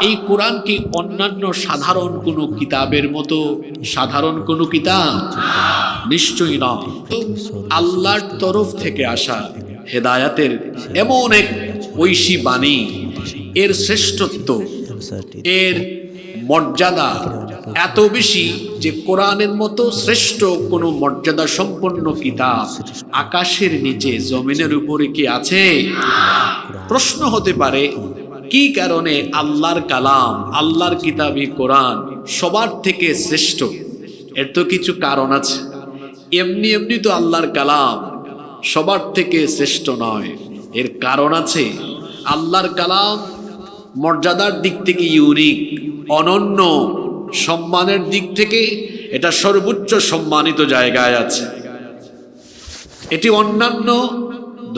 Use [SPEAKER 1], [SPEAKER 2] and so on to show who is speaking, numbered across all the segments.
[SPEAKER 1] এই কোরআন কি অন্যান্য সাধারণ কোনো কিতাবের মতো সাধারণ কোনো কিতাব? নিশ্চয়ই নয়। আল্লাহর তরফ থেকে আসা হেদায়াতের এমন এক ঐশী বাণী, এর শ্রেষ্ঠত্ব, এর মর্যাদা এত বেশি যে কোরআনের মতো শ্রেষ্ঠ কোনো মর্যাদা সম্পন্ন কিতাব আকাশের নিচে জমিনের উপরে কি আছে? প্রশ্ন হতে পারে, কি কারণে আল্লাহর কালাম, আল্লাহর কিতাবই কোরআন সবার থেকে শ্রেষ্ঠ? এর তো কিছু কারণ আছে। এমনি এমনি তো আল্লাহর কালাম সবার থেকে শ্রেষ্ঠ নয়, এর কারণ আছে। আল্লাহর কালাম মর্যাদার দিক থেকে ইউনিক, অনন্য, সম্মানের দিক থেকে এটা সর্বোচ্চ সম্মানিত জায়গায় আছে। এটি অন্যান্য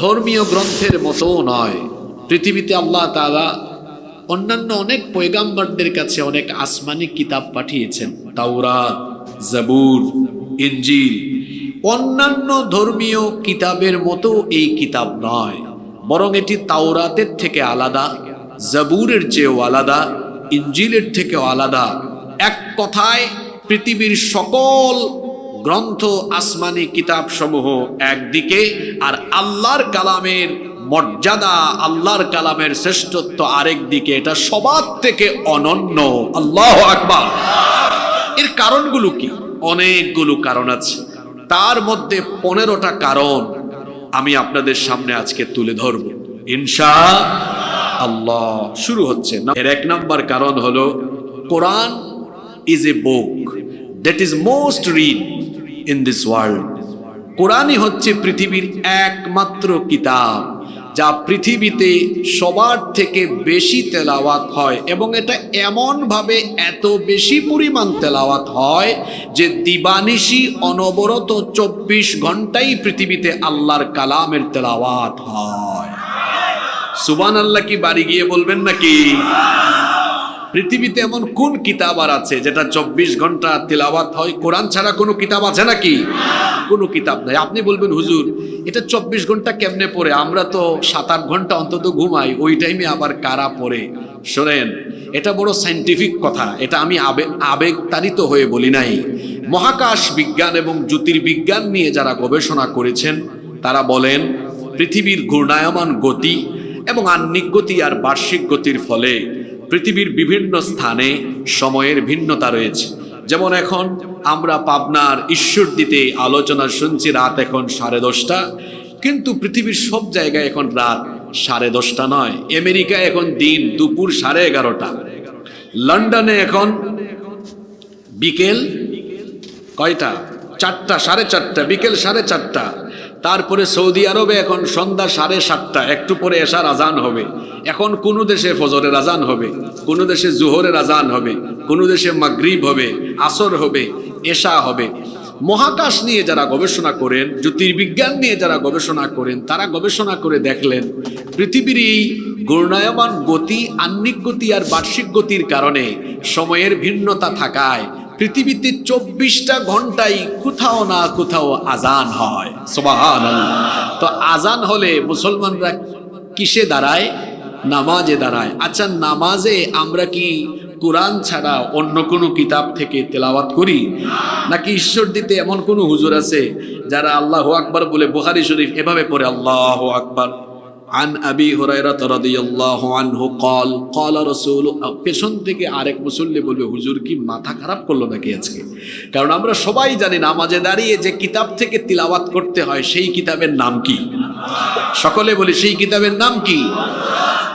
[SPEAKER 1] ধর্মীয় গ্রন্থের মতো নয়। পৃথিবীতে আল্লাহ তাআলা অন্যান্য অনেক পয়গাম্বরদের কাছে অনেক আসমানি কিতাব পাঠিয়েছেন, তাওরাত, জাবুর, ইনজিল। অন্যান্য ধর্মীয় কিতাবের মতো এই কিতাব নয়, বরং এটি তাওরাতের থেকে আলাদা, জাবুরের চেয়েও আলাদা, ইনজিলের থেকেও আলাদা। এক কথায় পৃথিবীর সকল গ্রন্থ, আসমানি কিতাব সমূহ একদিকে, আর আল্লাহর কালামের মর্যাদা, আল্লাহর কালামের শ্রেষ্ঠত্ব আরেক দিকে। এটা সবার থেকে অনন্য। আল্লাহু আকবার। এর কারণগুলো কি? অনেকগুলো কারণ আছে। তার মধ্যে 15টা কারণ আমি আপনাদের সামনে আজকে তুলে ধরব ইনশাআল্লাহ। শুরু হচ্ছে। এর 1 নম্বর কারণ হলো, কোরআন is a book that is most read in this world. কোরআনই হচ্ছে পৃথিবীর একমাত্র কিতাব যা পৃথিবীতে সবার থেকে বেশি তেলাওয়াত হয়, এবং এটা এমন ভাবে এত বেশি পরিমাণ তেলাওয়াত হয় যে দিবানিশি অনবরত 24 ঘন্টাই পৃথিবীতে আল্লাহর কালামের তেলাওয়াত হয়। সুবহানাল্লাহ কি বাড়ি গিয়ে বলবেন নাকি? পৃথিবীতে এমন কোন কিতাব আর আছে যেটা 24 ঘন্টা তেলাওয়াত হয়? কোরআন ছাড়া কোনো কিতাব আছে নাকি? কোনো কিতাব নাই। আপনি বলবেন, হুজুর এটা 24 ঘন্টা কেমনে পড়ে? আমরা তো 7-8 ঘন্টা অন্তত ঘুমাই, ওই টাইমে আবার কারা পড়ে? শোনেন, এটা বড় সায়েন্টিফিক কথা, এটা আমি আবেগতাড়িত হয়ে বলি নাই। মহাকাশ বিজ্ঞান এবং জ্যোতির্বিজ্ঞান নিয়ে যারা গবেষণা করেছেন তারা বলেন, পৃথিবীর ঘূর্ণায়মান গতি এবং আহ্নিক গতি আর বার্ষিক গতির ফলে পৃথিবীর বিভিন্ন স্থানে সময়ের ভিন্নতা রয়েছে। যেমন এখন আমরা পাবনার ঈশ্বরদীতে আলোচনা শুনছি, রাত এখন 10:30, কিন্তু পৃথিবীর সব জায়গায় এখন রাত 10:30 নয়। আমেরিকায় এখন দিন দুপুর 11:30, লন্ডনে এখন বিকেল কয়টা? 4টা, 4:30, বিকেল 4:30। তারপরে সৌদি আরবে এখন সন্ধ্যা 7:30, একটু পরে এশার আজান হবে। এখন কোন দেশে ফজরের আজান হবে, কোন দেশে জোহরের আজান হবে, কোন দেশে মাগরিব হবে, আসর হবে, এশা হবে। মহাকাশ নিয়ে যারা গবেষণা করেন, জ্যোতির্বিজ্ঞান নিয়ে যারা গবেষণা করেন, তারা গবেষণা করে দেখলেন পৃথিবীর এই ঘূর্ণায়মান গতি, আহ্নিক গতি আর বার্ষিক গতির কারণে সময়ের ভিন্নতা থাকায় পৃথিবীতে 24টা ঘন্টায় কোথাও না কোথাও আজান হয়। সুবহানাল্লাহ। তো আজান হলে মুসলমানরা কিসে দাঁড়ায়? নামাজে দাঁড়ায়। আচ্ছা, নামাজে আমরা কি কোরআন ছাড়া অন্য কোনো কিতাব থেকে তেলাওয়াত করি? নাকি ঈশ্বর দিতে এমন কোনো হুজুর আছে যারা আল্লাহু আকবার বলে বুখারী শরীফ এভাবে পড়ে, আল্লাহু আকবার? আন আবি হুরায়রা রাদিয়াল্লাহু আনহু قال قال রাসূল। পেছন থেকে আরেক মুসল্লি বলবে, হুজুর কি মাথা খারাপ করলো নাকি আজকে? কারণ আমরা সবাই জানি নামাজে দাঁড়িয়ে যে কিতাব থেকে তিলাওয়াত করতে হয় সেই কিতাবের নাম কি? সকলে বলি, সেই কিতাবের নাম কি?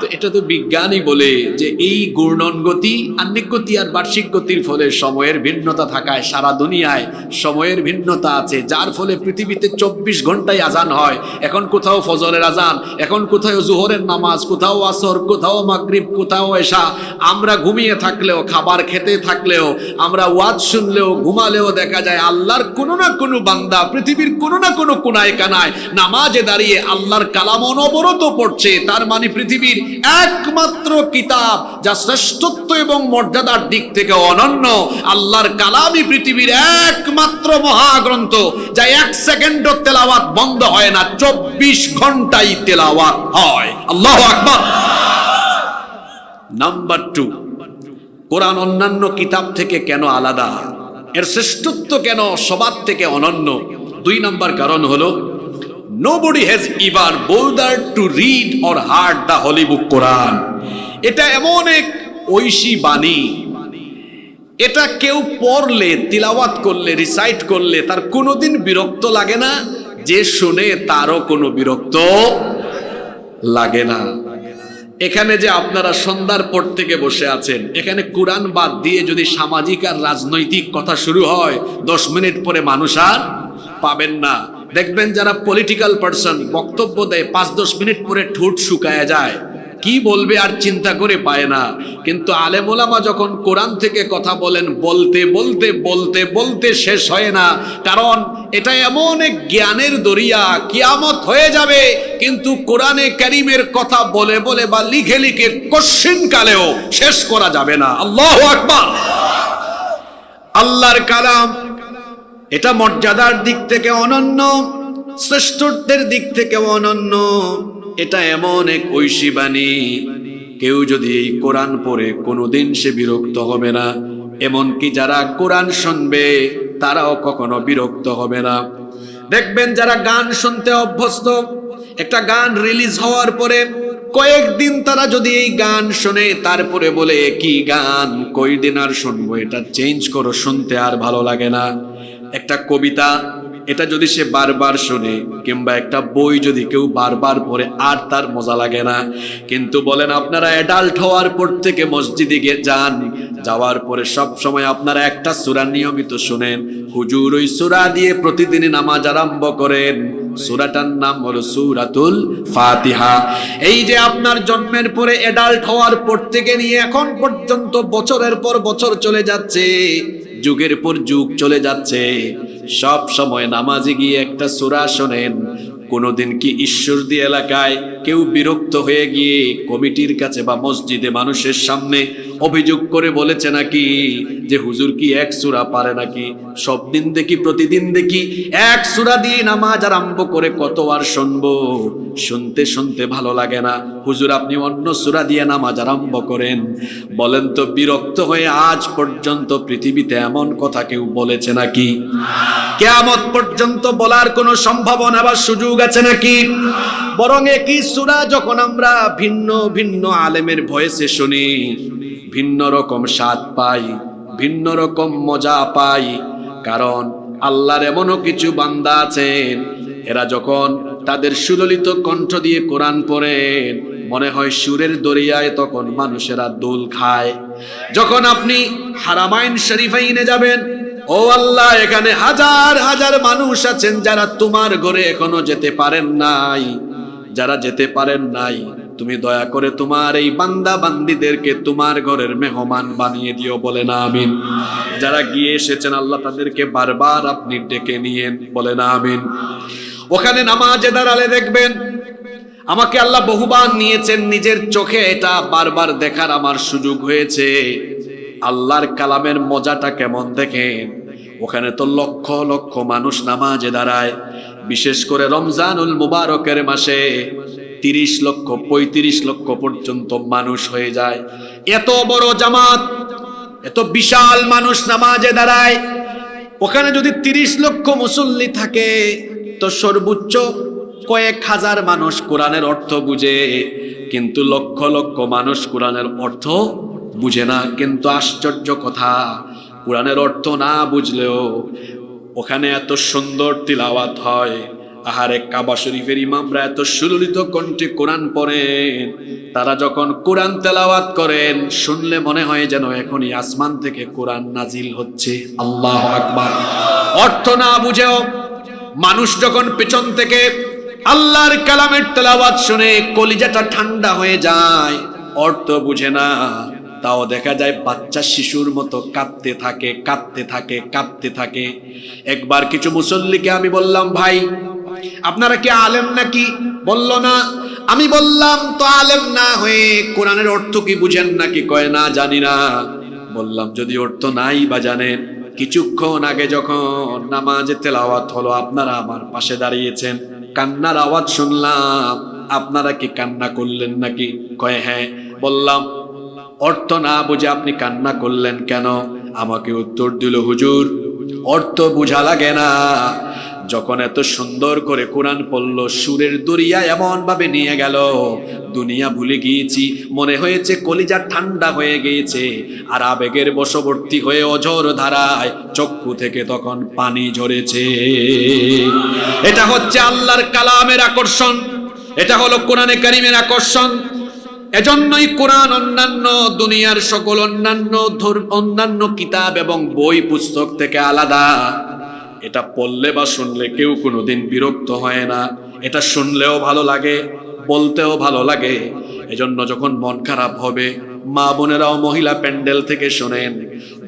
[SPEAKER 1] তো এটা তো বিজ্ঞানই বলে যে এই ঘূর্ণন গতি, আহ্নিক গতি আর বার্ষিক গতির ফলে সময়ের ভিন্নতা থাকায় সারা দুনিয়ায় সময়ের ভিন্নতা আছে, যার ফলে পৃথিবীতে 24 ঘন্টায় আজান হয়। এখন কোথাও ফজরের আজান, এখন কোথাও জোহরের নামাজ, কোথাও আসর, কোথাও মাগরিব, কোথাও এশা। আমরা ঘুমিয়ে থাকলেও, খাবার খেতে থাকলেও, আমরা ওয়াজ শুনলেও, ঘুমালেও দেখা যায় আল্লাহর কোনো না কোনো বান্দা পৃথিবীর কোনো না কোনো কোনায় কানায় নামাজে দাঁড়িয়ে আল্লাহর কালাম অনবরত পড়ছে। তার মানে পৃথিবীর একমাত্র কিতাব যা শ্রেষ্ঠত্ব এবং মর্যাদার দিক থেকে অনন্য, আল্লাহর কালামই পৃথিবীর একমাত্র মহাগ্রন্থ যা 1 সেকেন্ডও তেলাওয়াত বন্ধ হয় না, 24 ঘন্টাই তেলাওয়াত হয়। আল্লাহু আকবার। নাম্বার 2, কোরআন অন্যান্য কিতাব থেকে কেন আলাদা, এর শ্রেষ্ঠত্ব কেন সবার থেকে অনন্য? 2 নম্বর কারণ হলো nobody has ever bothered to read or heard the holy book Quran. এটা এমন এক ঐশী বাণী, এটা কেউ পড়লে, তিলাওয়াত করলে, রিসাইট করলে তার কোনোদিন বিরক্ত লাগে না, যে শুনে তারও কোনো বিরক্ত লাগে না। এখানে যে আপনারা সন্ধ্যার পর থেকে বসে আছেন, এখানে কোরআন বাদ দিয়ে যদি সামাজিক আর রাজনৈতিক কথা শুরু হয় 10 মিনিট পরে মানুষ আর পাবেন না। দেখবেন যারা পলিটিক্যাল পার্সন বক্তব্য দেয় 5-10 মিনিট পরে ঠোঁট শুকায় যায়, কি বলবে আর চিন্তা করে পায় না। কিন্তু আলেম ওলামা যখন কোরআন থেকে কথা বলেন, বলতে বলতে বলতে বলতে শেষ হয় না, কারণ এটা এমন এক জ্ঞানের দরিয়া, কিয়ামত হয়ে যাবে কিন্তু কোরআনে কারীমের কথা বলে বলে বা লিখে লিখে কশিন কালেও শেষ করা যাবে না। আল্লাহু আকবার। আল্লাহর কালাম এটা মর্যাদার দিক থেকে অনন্য, শ্রেষ্ঠত্বের দিক থেকে অনন্য। এটা এমন এক ঐশী বাণী, কেউ যদি এই কোরআন পড়ে কোনোদিন সে বিরক্ত হবে না, এমনকি যারা কোরআন শুনবে তারাও কখনো বিরক্ত হবে না। দেখবেন যারা গান শুনতে অভ্যস্ত, একটা গান রিলিজ হওয়ার পরে কয়েকদিন তারা যদি এই গান শুনে তারপরে বলে কি গান, কয়দিন আর শুনবো, এটা চেঞ্জ করো, শুনতে আর ভালো লাগে না। একটা কবিতা এটা যদি সে বারবার শুনে, কিংবা একটা বই যদি কেউ বারবার পড়ে আর তার মজা লাগে না। কিন্তু বলেন আপনারা অ্যাডাল্ট হওয়ার পর থেকে মসজিদে গিয়ে যান, যাওয়ার পরে সব সময় আপনারা একটা সূরা নিয়মিত শুনেন, হুজুর ওই সূরা দিয়ে প্রতিদিনই নামাজ আরম্ভ করেন। সূরাটার নাম হলো সূরাতুল ফাতিহা। এই যে আপনার জন্মের পরে অ্যাডাল্ট হওয়ার পর থেকে নিয়ে এখন পর্যন্ত বছরের পর বছর চলে যাচ্ছে, যুগের পর যুগ চলে যাচ্ছে, সব সময় নামাজে গিয়ে একটা সূরা শোনেন। কোনোদিন কি ঈশ্বরদী এলাকায় কেউ বিরক্ত হয়ে গিয়ে কমিটির কাছে বা মসজিদে মানুষের সামনে অভিযোগ করে বলেছে নাকি যে হুজুর কি এক সূরা পারে নাকি? সব দিন দেখি, প্রতিদিন দেখি এক সূরা দিয়ে নামাজ আরম্ভ করে কত আর শুনবো, শুনতে শুনতে ভালো লাগে না, হুজুর আপনি অন্য সূরা দিয়ে নামাজ আরম্ভ করেন। বলেন তো বিরক্ত হয়ে আজ পর্যন্ত পৃথিবীতে এমন কথা কেউ বলেছে নাকি? কিয়ামত পর্যন্ত বলার কোনো সম্ভাবনা বা সুযোগ আছে নাকি? বরং একই সূরা যখন আমরা ভিন্ন ভিন্ন আলেমের ভয়েসে শুনি, ভিন্ন রকম স্বাদ পাই, ভিন্ন রকম মজা পাই। কারণ আল্লাহর এমনও কিছু বান্দা আছেন, এরা যখন তাদের সুললিত কণ্ঠ দিয়ে কোরআন পড়েন, মনে হয় সুরের দরিয়ায় তখন মানুষেরা দোল খায়। যখন আপনি হারামাইন শরীফাইনে যাবেন, ও আল্লাহ, এখানে হাজার হাজার মানুষ আছেন যারা তোমার ঘরে এখনো যেতে পারেন নাই। যারা যেতে পারেন নাই, তুমি দয়া করে তোমার এই বান্দা বান্দীদেরকে তোমার ঘরের মেহমান বানিয়ে দিও, বলে না আমিন। যারা গিয়ে এসেছেন আল্লাহ তাদেরকে বারবার আপনি ডেকে নিয়েন, বলে না আমিন। ওখানে নামাজে দাঁড়ালে দেখবেন, আমাকে আল্লাহ বহুবার নিয়েছেন নিজের চোখে, এটা বারবার দেখার আমার সুযোগ হয়েছে। আল্লাহর কালামের মজাটা কেমন দেখেন। ওখানে তো লক্ষ লক্ষ মানুষ নামাজে দাঁড়ায়, বিশেষ করে রমজানুল মুবারকের মাসে 30 লক্ষ 35 লক্ষ পর্যন্ত মানুষ হয়ে যায়। এত বড় জামাত, এত বিশাল মানুষ নামাজে দাঁড়ায়। ওখানে যদি 30 লক্ষ মুসল্লি থাকে তো সর্বোচ্চ কয়েক হাজার মানুষ কোরআনের অর্থ বুঝে, কিন্তু লক্ষ লক্ষ মানুষ কোরআনের অর্থ বুঝে না। কিন্তু আশ্চর্য কথা, কোরআনের অর্থ না বুঝলেও ওখানে এত সুন্দর তিলাওয়াত হয়। আহারে, কাবা শরীফের ইমামরা এত সুললিত কণ্ঠে কোরআন পড়েন, তারা যখন কোরআন তেলাওয়াত করেন শুনলে মনে হয় যেন এখনই আসমান থেকে কোরআন নাজিল হচ্ছে। আল্লাহু আকবার। অর্থ না বুঝেও মানুষ যখন পেছন থেকে আল্লাহর কালামের তেলাওয়াত শুনে কলিজাটা ঠান্ডা হয়ে যায়। অর্থ বুঝে না, তাও দেখা যায় বাচ্চা শিশুর মতো কাঁদতে থাকে, কাঁদতে থাকে, কাঁদতে থাকে। একবার কিছু মুসল্লিকে আমি বললাম, ভাই আপনারা কি আলেম নাকি? বলল না। আমি বললাম, তো আলেম না হয়ে কোরআনের অর্থ কি বুঝেন নাকি? কয় না, জানি না। বললাম, যদি অর্থ নাই বা জানেন, কিছুক্ষণ আগে যখন নামাজে তেলাওয়াত হলো আপনারা আমার পাশে দাঁড়িয়েছেন, কান্নার আওয়াজ শুনলাম, আপনারা কি কান্না করলেন নাকি? কয় হ্যাঁ। বললাম, অর্থ না বুঝে আপনি কান্না করলেন কেন? আমাকে উত্তর দিল, হুজুর অর্থ বুঝা লাগে না। যখন এত সুন্দর করে কোরআন পড়ল, সুরের দরিয়া এমন ভাবে নিয়ে গেল, দুনিয়া ভুলে গিয়েছি, মনে হয়েছে কলিজা ঠান্ডা হয়ে গিয়েছে, আর আবেগের বশবর্তী হয়ে অঝোর ধারায় চক্ষু থেকে তখন পানি ঝরেছে। এটা হচ্ছে আল্লাহর কালামের আকর্ষণ, এটা হলো কোরআনে কারীমের আকর্ষণ। এজন্যই কোরআন অন্যান্য দুনিয়ার সকল অন্যান্য কিতাব এবং বই পুস্তক থেকে আলাদা। এটা পড়লে বা শুনলে কেউ কোনোদিন বিরক্ত হয় না, এটা শুনলেও ভালো লাগে, বলতেও ভালো লাগে। এজন্য যখন মন খারাপ হবে, মা বোনেরাও মহিলা প্যান্ডেল থেকে শোনেন,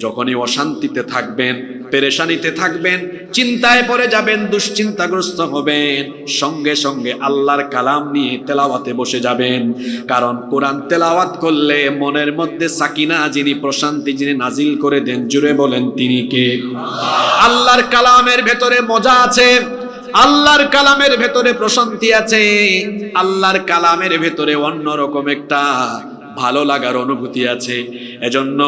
[SPEAKER 1] যখনই অশান্তিতে থাকবেন, পেরেশানিতে থাকবেন, চিন্তায় পড়ে যাবেন, দুশ্চিন্তাগ্রস্ত হবেন, সঙ্গে সঙ্গে আল্লাহর কালাম নিয়ে তেলাওয়াতে বসে যাবেন। কারণ কোরআন তেলাওয়াত করলে মনের মধ্যে সাকিনা যিনি, প্রশান্তি যিনি নাজিল করে দেন, জুড়ে বলেন তিনি কে? আল্লাহর কালামের ভেতরে মজা আছে, আল্লাহর কালামের ভেতরে প্রশান্তি আছে, আল্লাহর কালামের ভেতরে অন্যরকম একটা ভালো লাগার অনুভূতি আছে। এজন্য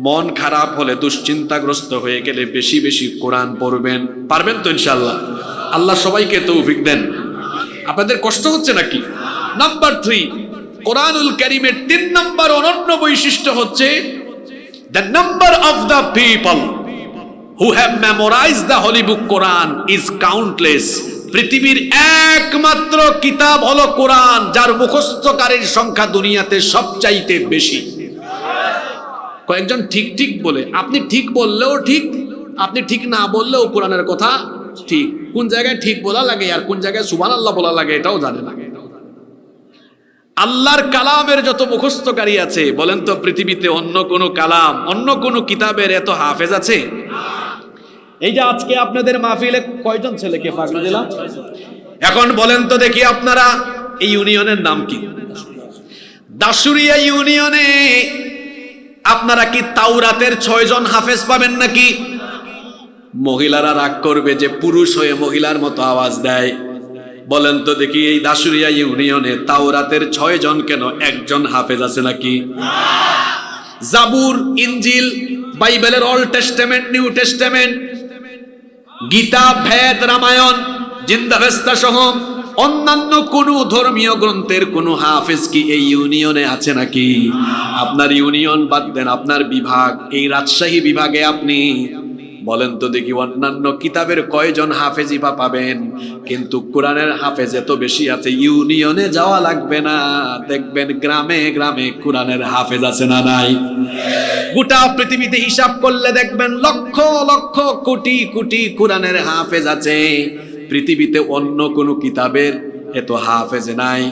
[SPEAKER 1] মন খারাপ হলে, দুশ্চিন্তাগ্রস্ত হয়ে গেলে বেশি বেশি কোরআন পড়বেন। পারবেন তো ইনশাআল্লাহ? আল্লাহ সবাইকে তৌফিক দেন। আপনাদের কষ্ট হচ্ছে নাকি? নাম্বার 3, কোরআনুল কারীমের 3 নম্বর অনন্য বৈশিষ্ট্য হচ্ছে the number of the people who have memorized the holy book Quran is countless. পৃথিবীর একমাত্র কিতাব হলো কোরআন, যার মুখস্থকারীর সংখ্যা দুনিয়াতে সবচাইতে বেশি। কয়েকজন ঠিক ঠিক বলে, আপনি ঠিক বললেও ঠিক, আপনি ঠিক না বললেও কোরআনের কথা ঠিক। কোন জায়গায় ঠিক বলা লাগে আর কোন জায়গায় সুবহানাল্লাহ বলা লাগে এটাও জানে না। আল্লাহর কালামের যত মুখস্থকারী আছে, বলেন তো পৃথিবীতে অন্য কোন কালাম, অন্য কোন কিতাবের এত হাফেজ আছে? এই যে আজকে আপনাদের মাহফিলে কয়জন ছেলেকে পাগলা দিলাম? এখন বলেন তো দেখি, আপনারা এই ইউনিয়নের নাম কি? দাসুরিয়া ইউনিয়নে আপনারা কি তাওরাতের 6 জন হাফেজ পাবেন নাকি? মহিলারা রাগ করবে যে পুরুষ হয়ে মহিলার মতো আওয়াজ দেয়। বলেন তো দেখি, এই দাসুরিয়া ইউনিয়নে তাওরাতের 6 জন কেন, 1 জন হাফেজ আছে নাকি? জাবুর, ইনজিল, বাইবেলের old testament, new testament, Gita, ভেদ, রামায়ণ, জিন্দাভেস্তা সহ অন্যান্য কোন ধর্মীয় গ্রন্থের কোন হাফেজ কি এই ইউনিয়নে আছে নাকি? আপনার ইউনিয়ন বাদ দেন, আপনার বিভাগ, এই রাজশাহী বিভাগে আপনি বলেন তো দেখি অন্যান্য কিতাবের কয়জন হাফেজি পাবেন? কিন্তু কোরআনের হাফেজ এত বেশি আছে, ইউনিয়নে যাওয়া লাগবে না, দেখবেন গ্রামে গ্রামে কোরআনের হাফেজ আছে না নাই? গোটা পৃথিবীতে হিসাব করলে দেখবেন লক্ষ লক্ষ কোটি কোটি কোরআনের হাফেজ আছে। পৃথিবীতে অন্য কোন কিতাবের এত হাফেজ নাই,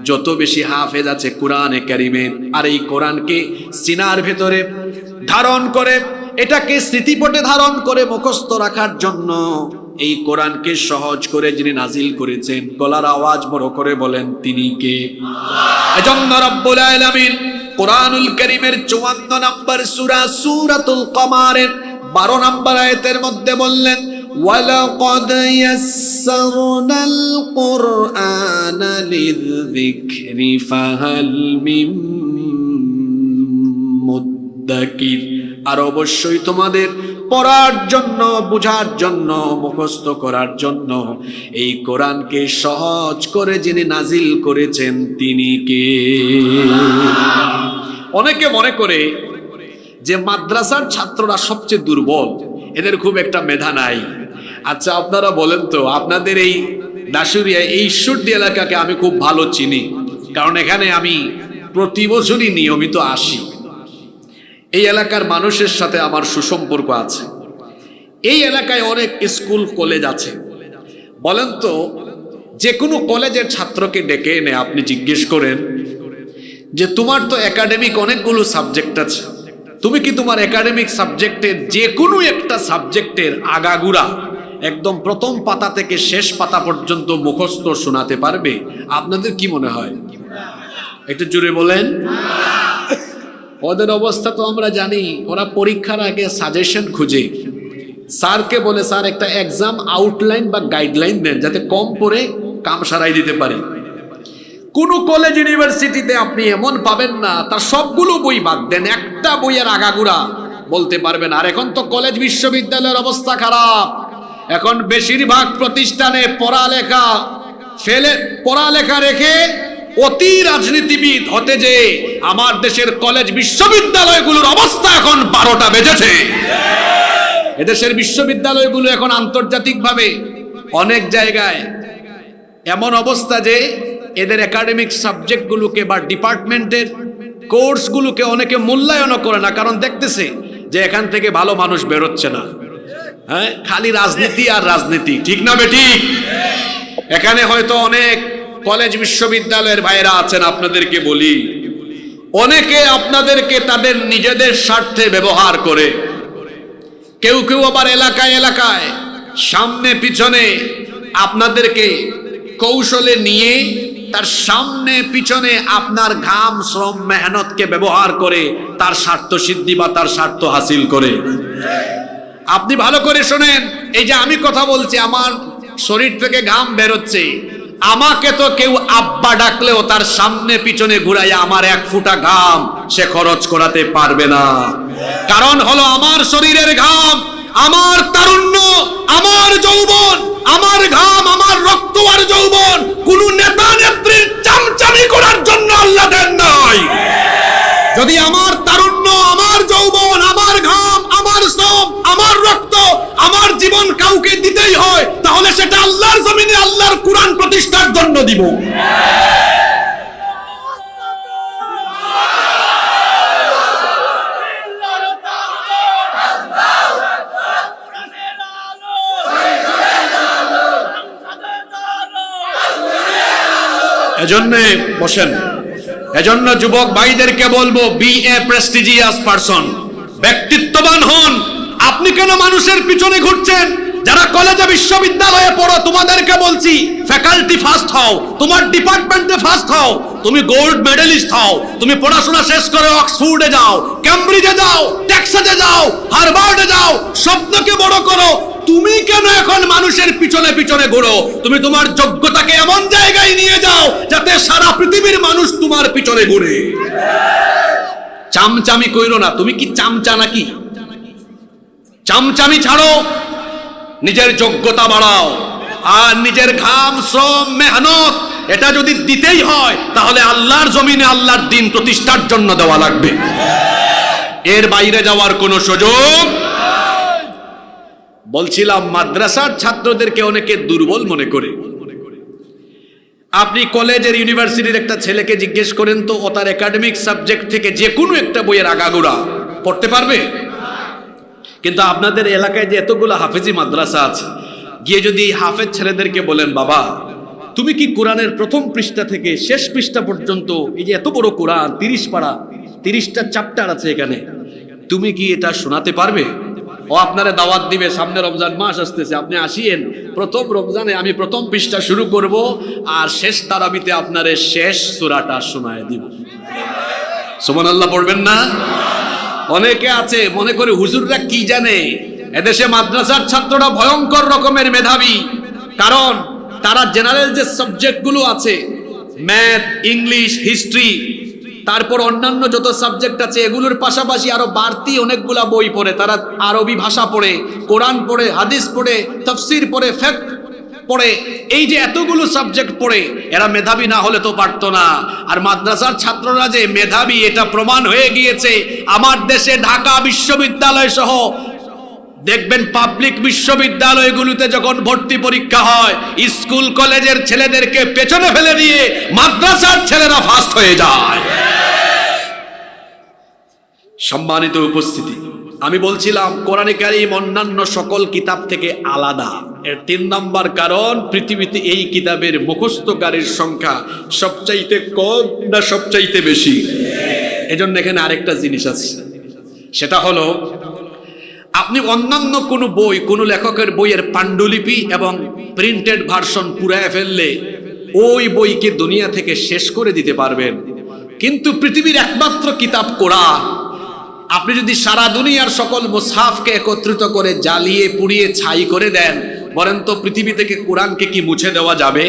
[SPEAKER 1] যত বেশি হাফেজ আছে কোরআনে কারীমের। আর এই কোরআনকে সিনার ভেতরে ধারণ করে, এটাকে স্মৃতিপটে ধারণ করে মুখস্থ রাখার জন্য এই কোরআনকে সহজ করে যিনি নাজিল করেছেন, গলার আওয়াজ বড় করে বলেন তিনি কে? এজন্য রব্বুল আলামিন কোরআনুল কারীমের 54 নম্বর সূরা সূরাতুল কমারের 12 নম্বর আয়াতের মধ্যে বললেন, ওয়ালাকাদ ইয়াসসারনাল কুরআনা লিযিকরি ফাহাল মিন মুদ্দাকির। আর অবশ্যই তোমাদের পড়ার জন্য, বোঝার জন্য, মুখস্থ করার জন্য এই কোরআনকে সহজ করে যিনি নাজিল করেছেন তিনি কে? অনেকে মনে করে যে মাদ্রাসার ছাত্ররা সবচেয়ে দুর্বল, এদের খুব একটা মেধা নাই। আচ্ছা আপনারা বলেন তো, আপনাদের এই দাসুরিয়া, এই ঈশ্বরদী এলাকাকে আমি খুব ভালো চিনি, কারণ এখানে আমি প্রতি বছরই নিয়মিত আসি। এই এলাকার মানুষের সাথে আমার সুসম্পর্ক আছে। এই এলাকায় অনেক স্কুল কলেজ আছে। বলেন তো, যে কোনো কলেজের ছাত্রকে ডেকে এনে আপনি জিজ্ঞেস করেন যে তোমার তো একাডেমিক অনেকগুলো সাবজেক্ট আছে, তুমি কি তোমার একাডেমিক সাবজেক্টের যে কোনো একটা সাবজেক্টের আগাগুড়া একদম প্রথম পাতা থেকে শেষ পাতা পর্যন্ত মুখস্থ শোনাতে পারবে? আপনাদের কি মনে হয়? একটু জোরে বলেন। ওদের অবস্থা তো আমরা জানি, ওরা পরীক্ষার আগে সাজেশন খুঁজে, স্যারকে বলে স্যার একটা এক্সাম আউটলাইন বা গাইডলাইন দেন যাতে কম পড়ে কাম সারাই দিতে পারি। কোন কলেজ ইউনিভার্সিটিতে আপনি এমন পাবেন না তার সবগুলো বই বাদ দেন, একটা বইয়ের আগাগোড়া বলতে পারবেন। আর এখন তো কলেজ বিশ্ববিদ্যালয়ের অবস্থা খারাপ। এখন বেশিরভাগ প্রতিষ্ঠানে পড়ালেখা রেখে অতি রাজনীতিবিদ হতে যে আমার দেশের কলেজ বিশ্ববিদ্যালয়গুলোর অবস্থা এখন 12টা বেজেছে। এদেশের বিশ্ববিদ্যালয়গুলো এখন আন্তর্জাতিকভাবে অনেক জায়গায় এমন অবস্থা যে এদের একাডেমিক সাবজেক্টগুলোকে বা ডিপার্টমেন্টের কোর্সগুলোকে অনেকে মূল্যায়নও করে না, কারণ দেখতেছে যে এখান থেকে ভালো মানুষ বেরোচ্ছে না। হ্যাঁ, খালি রাজনীতি আর রাজনীতি, ঠিক না বেঠিক? এখানে হয়তো অনেক কলেজ বিশ্ববিদ্যালয়ের ভাইরা আছেন, আপনাদেরকে বলি, অনেকে আপনাদেরকে তাদের নিজেদের স্বার্থে ব্যবহার করে। কেউ কেউ আবার এলাকায় এলাকায় সামনে পিছনে আপনাদেরকে কৌশলে নিয়ে তার সামনে পিছনে আপনার ঘাম শ্রম মেহনতকে ব্যবহার করে তার স্বার্থ সিদ্ধি বা তার স্বার্থ হাসিল করে। আপনি ভালো করে শোনেন, এই যে আমি কথা বলছি, আমার শরীর থেকে ঘাম বেরোচ্ছে, আমাকে তো কেউ আব্বা ডাকলেও তার সামনে পিছনে ঘুরাইয়া আমার 1 ফোঁটা ঘাম সে খরচ করাতে পারবে না। কারণ হলো আমার শরীরের ঘাম, আমার তারুণ্য, আমার যৌবন, আমার ঘাম, আমার রক্ত আর যৌবন কোন নেতা নেত্রীর চামচামি করার জন্য আল্লাহ দেন নাই। যদি আমার তারুণ্য, আমার যৌবন, আমার ঘাম, আমার শ্রম, আমার রক্ত, আমার জীবন কাউকে দিতেই হয়, তাহলে সেটা আল্লাহর জমিনে আল্লাহর কুরআন প্রতিষ্ঠার জন্য দিব। এজন্য বসেন, এজন্য যুবক ভাইদেরকে বলবো, বি এ প্রেস্টিজিয়াস পারসন, ব্যক্তিত্ববান হন। আপনি কেন মানুষের পিছনে ঘুরছেন? যারা কলেজে বিশ্ববিদ্যালয়ে পড়ো তোমাদেরকে বলছি, ফ্যাকাল্টি ফার্স্ট হও, তোমার ডিপার্টমেন্টে ফার্স্ট হও, তুমি গোল্ড মেডেলিস্ট হও, তুমি পড়াশোনা শেষ করে অক্সফোর্ডে যাও, ক্যামব্রিজে যাও, টেক্সাসে যাও, হার্ভার্ডে যাও, স্বপ্নকে বড় করো। তুমি কেন এখন মানুষের পিছনে পিছনে ঘোরো? তুমি তোমার যোগ্যতাকে এমন জায়গায় নিয়ে যাও যাতে সারা পৃথিবীর মানুষ তোমার পিছনে ঘুরে। চামচামি কইরো না। তুমি কি চামচা নাকি? চামচামি ছাড়ো, নিজের যোগ্যতা বাড়াও, আর নিজের ঘাম শ্রম মেহনত এটা যদি দিতেই হয় তাহলে আল্লাহর জমিনে আল্লাহর দ্বীন প্রতিষ্ঠার জন্য দেওয়া লাগবে। এর বাইরে যাওয়ার কোনো সুযোগ। বলছিলাম, মাদ্রাসার ছাত্রদেরকে অনেকে দুর্বল মনে করে। আপনি কলেজের ইউনিভার্সিটির একটা ছেলেকে জিজ্ঞেস করেন তো, ও তার একাডেমিক সাবজেক্ট থেকে যে কোনো একটা বইয়ের আগাগোড়া পড়তে পারবে? কিন্তু আপনাদের এলাকায় যে এতগুলো হাফেজি মাদ্রাসা আছে, গিয়ে যদি হাফেজ ছেলেদেরকে বলেন, বাবা তুমি কি কোরআনের প্রথম পৃষ্ঠা থেকে শেষ পৃষ্ঠা পর্যন্ত, এই যে এত বড় কোরআন 30 পারা, 30টা চ্যাপ্টার আছে এখানে, তুমি কি এটা শোনাতে পারবে? ও আপনারে দাওয়াত দিবে, সামনে রমজান মাস আসতেছে, আপনি আসিয়েন, প্রথম রমজানে আমি প্রথম পৃষ্ঠা শুরু করব, আর শেষ তারাবিতে আপনারে শেষ সূরাটা শোনায় দিব। সুবহানাল্লাহ পড়বেন না? অনেকে আছে মনে করে হুজুররা কি জানে। এদেশে মাদ্রাসার ছাত্ররা ভয়ঙ্কর রকমের মেধাবী, কারণ তারা জেনারেল যে সাবজেক্টগুলো আছে, ম্যাথ, ইংলিশ, হিস্ট্রি, তারপর অন্যান্য যত সাবজেক্ট আছে, এগুলোর পাশাপাশি আরো বাড়তি অনেকগুলা বই পড়ে। তারা আরবি ভাষা পড়ে, কোরআন পড়ে, হাদিস পড়ে, তাফসীর পড়ে, ফিকহ পড়ে। এই যে এতগুলো সাবজেক্ট পড়ে, এরা মেধাবী না হলে তো পারতো না। আর মাদ্রাসার ছাত্ররা যে মেধাবী এটা প্রমাণ হয়ে গিয়েছে। আমার দেশে ঢাকা বিশ্ববিদ্যালয় সহ দেখবেন পাবলিক বিশ্ববিদ্যালয়গুলোতে যখন ভর্তি পরীক্ষা হয়, স্কুল কলেজের ছেলেদেরকে পেছনে ফেলে দিয়ে মাদ্রাসার ছেলেরা ফার্স্ট হয়ে যায়। সম্মানিত উপস্থিতি, আমি বলছিলাম কোরআনে কারীম অন্যান্য সকল কিতাব থেকে আলাদা। এর 3 নম্বর কারণ, পৃথিবীতে এই কিতাবের মুখস্থকারীর সংখ্যা সবচাইতে কম না সবচাইতে বেশি? এজন্য এখানে আরেকটা জিনিস আছে, সেটা হলো আপনি অন্যান্য কোনো বই, কোনো লেখকের বইয়ের পাণ্ডুলিপি এবং প্রিন্টেড ভার্সন পুরায় ফেললে ওই বইকে দুনিয়া থেকে শেষ করে দিতে পারবেন, কিন্তু পৃথিবীর একমাত্র কিতাব কোরআন, আপনি যদি সারা দুনিয়ার সকল মুসহাফকে একত্রিত করে জ্বালিয়ে পুড়িয়ে ছাই করে দেন, বলেন তো পৃথিবী থেকে কোরআনকে কি মুছে দেওয়া যাবে?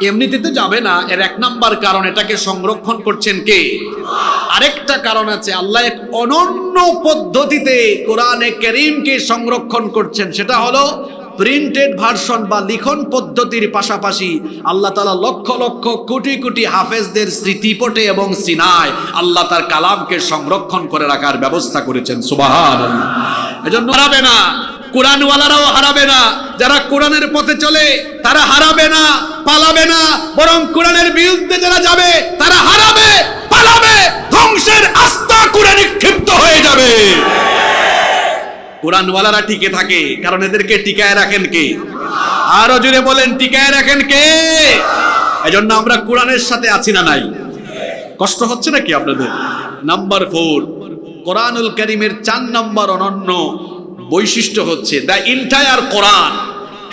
[SPEAKER 1] এমনিতে তো যাবে না। এর এক নাম্বার কারণ, এটাকে সংরক্ষণ করছেন কে? আরেকটা কারণ আছে, আল্লাহ এক অনন্য পদ্ধতিতে কোরআনে কারীমকে সংরক্ষণ করছেন। সেটা হলো প্রিন্টেড ভার্সন বা লিখন পদ্ধতির পাশাপাশি আল্লাহ তাআলা লক্ষ লক্ষ কোটি কোটি হাফেজদের স্মৃতিপটে এবং সিনায় আল্লাহ তার কালামকে সংরক্ষণ করে রাখার ব্যবস্থা করেছেন। সুবহানাল্লাহ। এজন্য হারাবে না, কোরআনওয়ালারাও হারাবে না। যারা কোরআনের পথে চলে তারা হারাবে না, পালাবে না, বরং কোরআনের বিরুদ্ধে যারা যাবে তারা হারাবে, পালাবে, ধ্বংসের আস্থা করে নিক্ষিপ্ত হয়ে যাবে। কোরআনওয়ালারা টিকে থাকে কারণ এদেরকে টিকায় রাখেন কে? আরো জোরে বলেন, টিকায় রাখেন কে? এজন্য আমরা কোরআনের সাথে আছি না নাই? কষ্ট হচ্ছে নাকি আপনাদের? নাম্বার 4, কোরআনুল কারীমের 4 নম্বর অনন্য বৈশিষ্ট্য হচ্ছে the entire Quran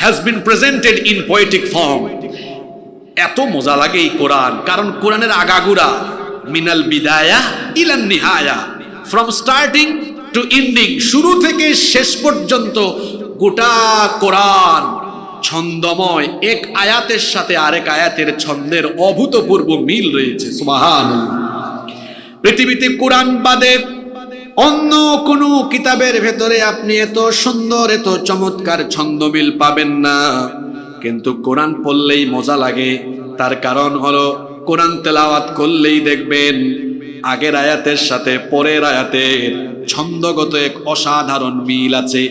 [SPEAKER 1] has been presented in poetic form. এত মজা লাগে এই কোরআন, কারণ কোরআনের আগাগোড়া মিনাল বিদায়া ইলান নিহায়া, ফ্রম স্টার্টিং টু এন্ডিং, শুরু থেকে শেষ পর্যন্ত গোটা কোরআন ছন্দময়। এক আয়াতের সাথে আরেক আয়াতের ছন্দের অভূতপূর্ব মিল রয়েছে। সুবহানাল্লাহ। পৃথিবীতে কোরআন বাদে অন্য কোন কিতাবের ভেতরে আপনি এত সুন্দর, এত চমৎকার ছন্দমিল পাবেন না। কিন্তু কোরআন পড়লেই মজা লাগে। তার কারণ হলো কোরআন তেলাওয়াত করলেই দেখবেন আগের আয়াতের সাথে পরের আয়াতের ছন্দগত এক অসাধারণ মিল আছে।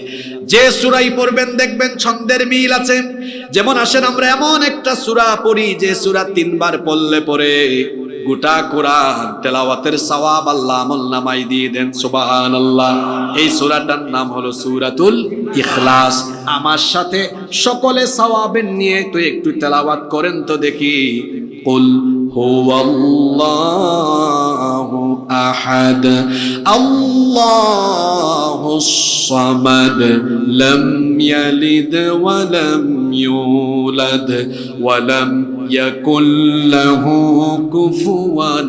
[SPEAKER 1] যে সূরাই পড়বেন দেখবেন ছন্দের মিল আছে। যেমন আসেন আমরা এমন একটা সূরা পড়ি যে সূরা 3 বার পড়লে পরে গোটা কোরআন তেলাওয়াতের সওয়াব আল্লাহ আমলনামায় দিয়ে দেন। সুবহানাল্লাহ। এই সূরাটার নাম হলো সূরাতুল ইখলাস। আমার সাথে সকলে সওয়াবের নিয়ে তো একটু তেলাওয়াত করেন তো দেখি। কুল হুয়াল্লাহু আহাদ আল্লাহুস সামাদ লাম ইয়ালিদ ওয়া লাম ইউলাদ ওয়া লাম ইয়াকুল লাহু কুফুয়ান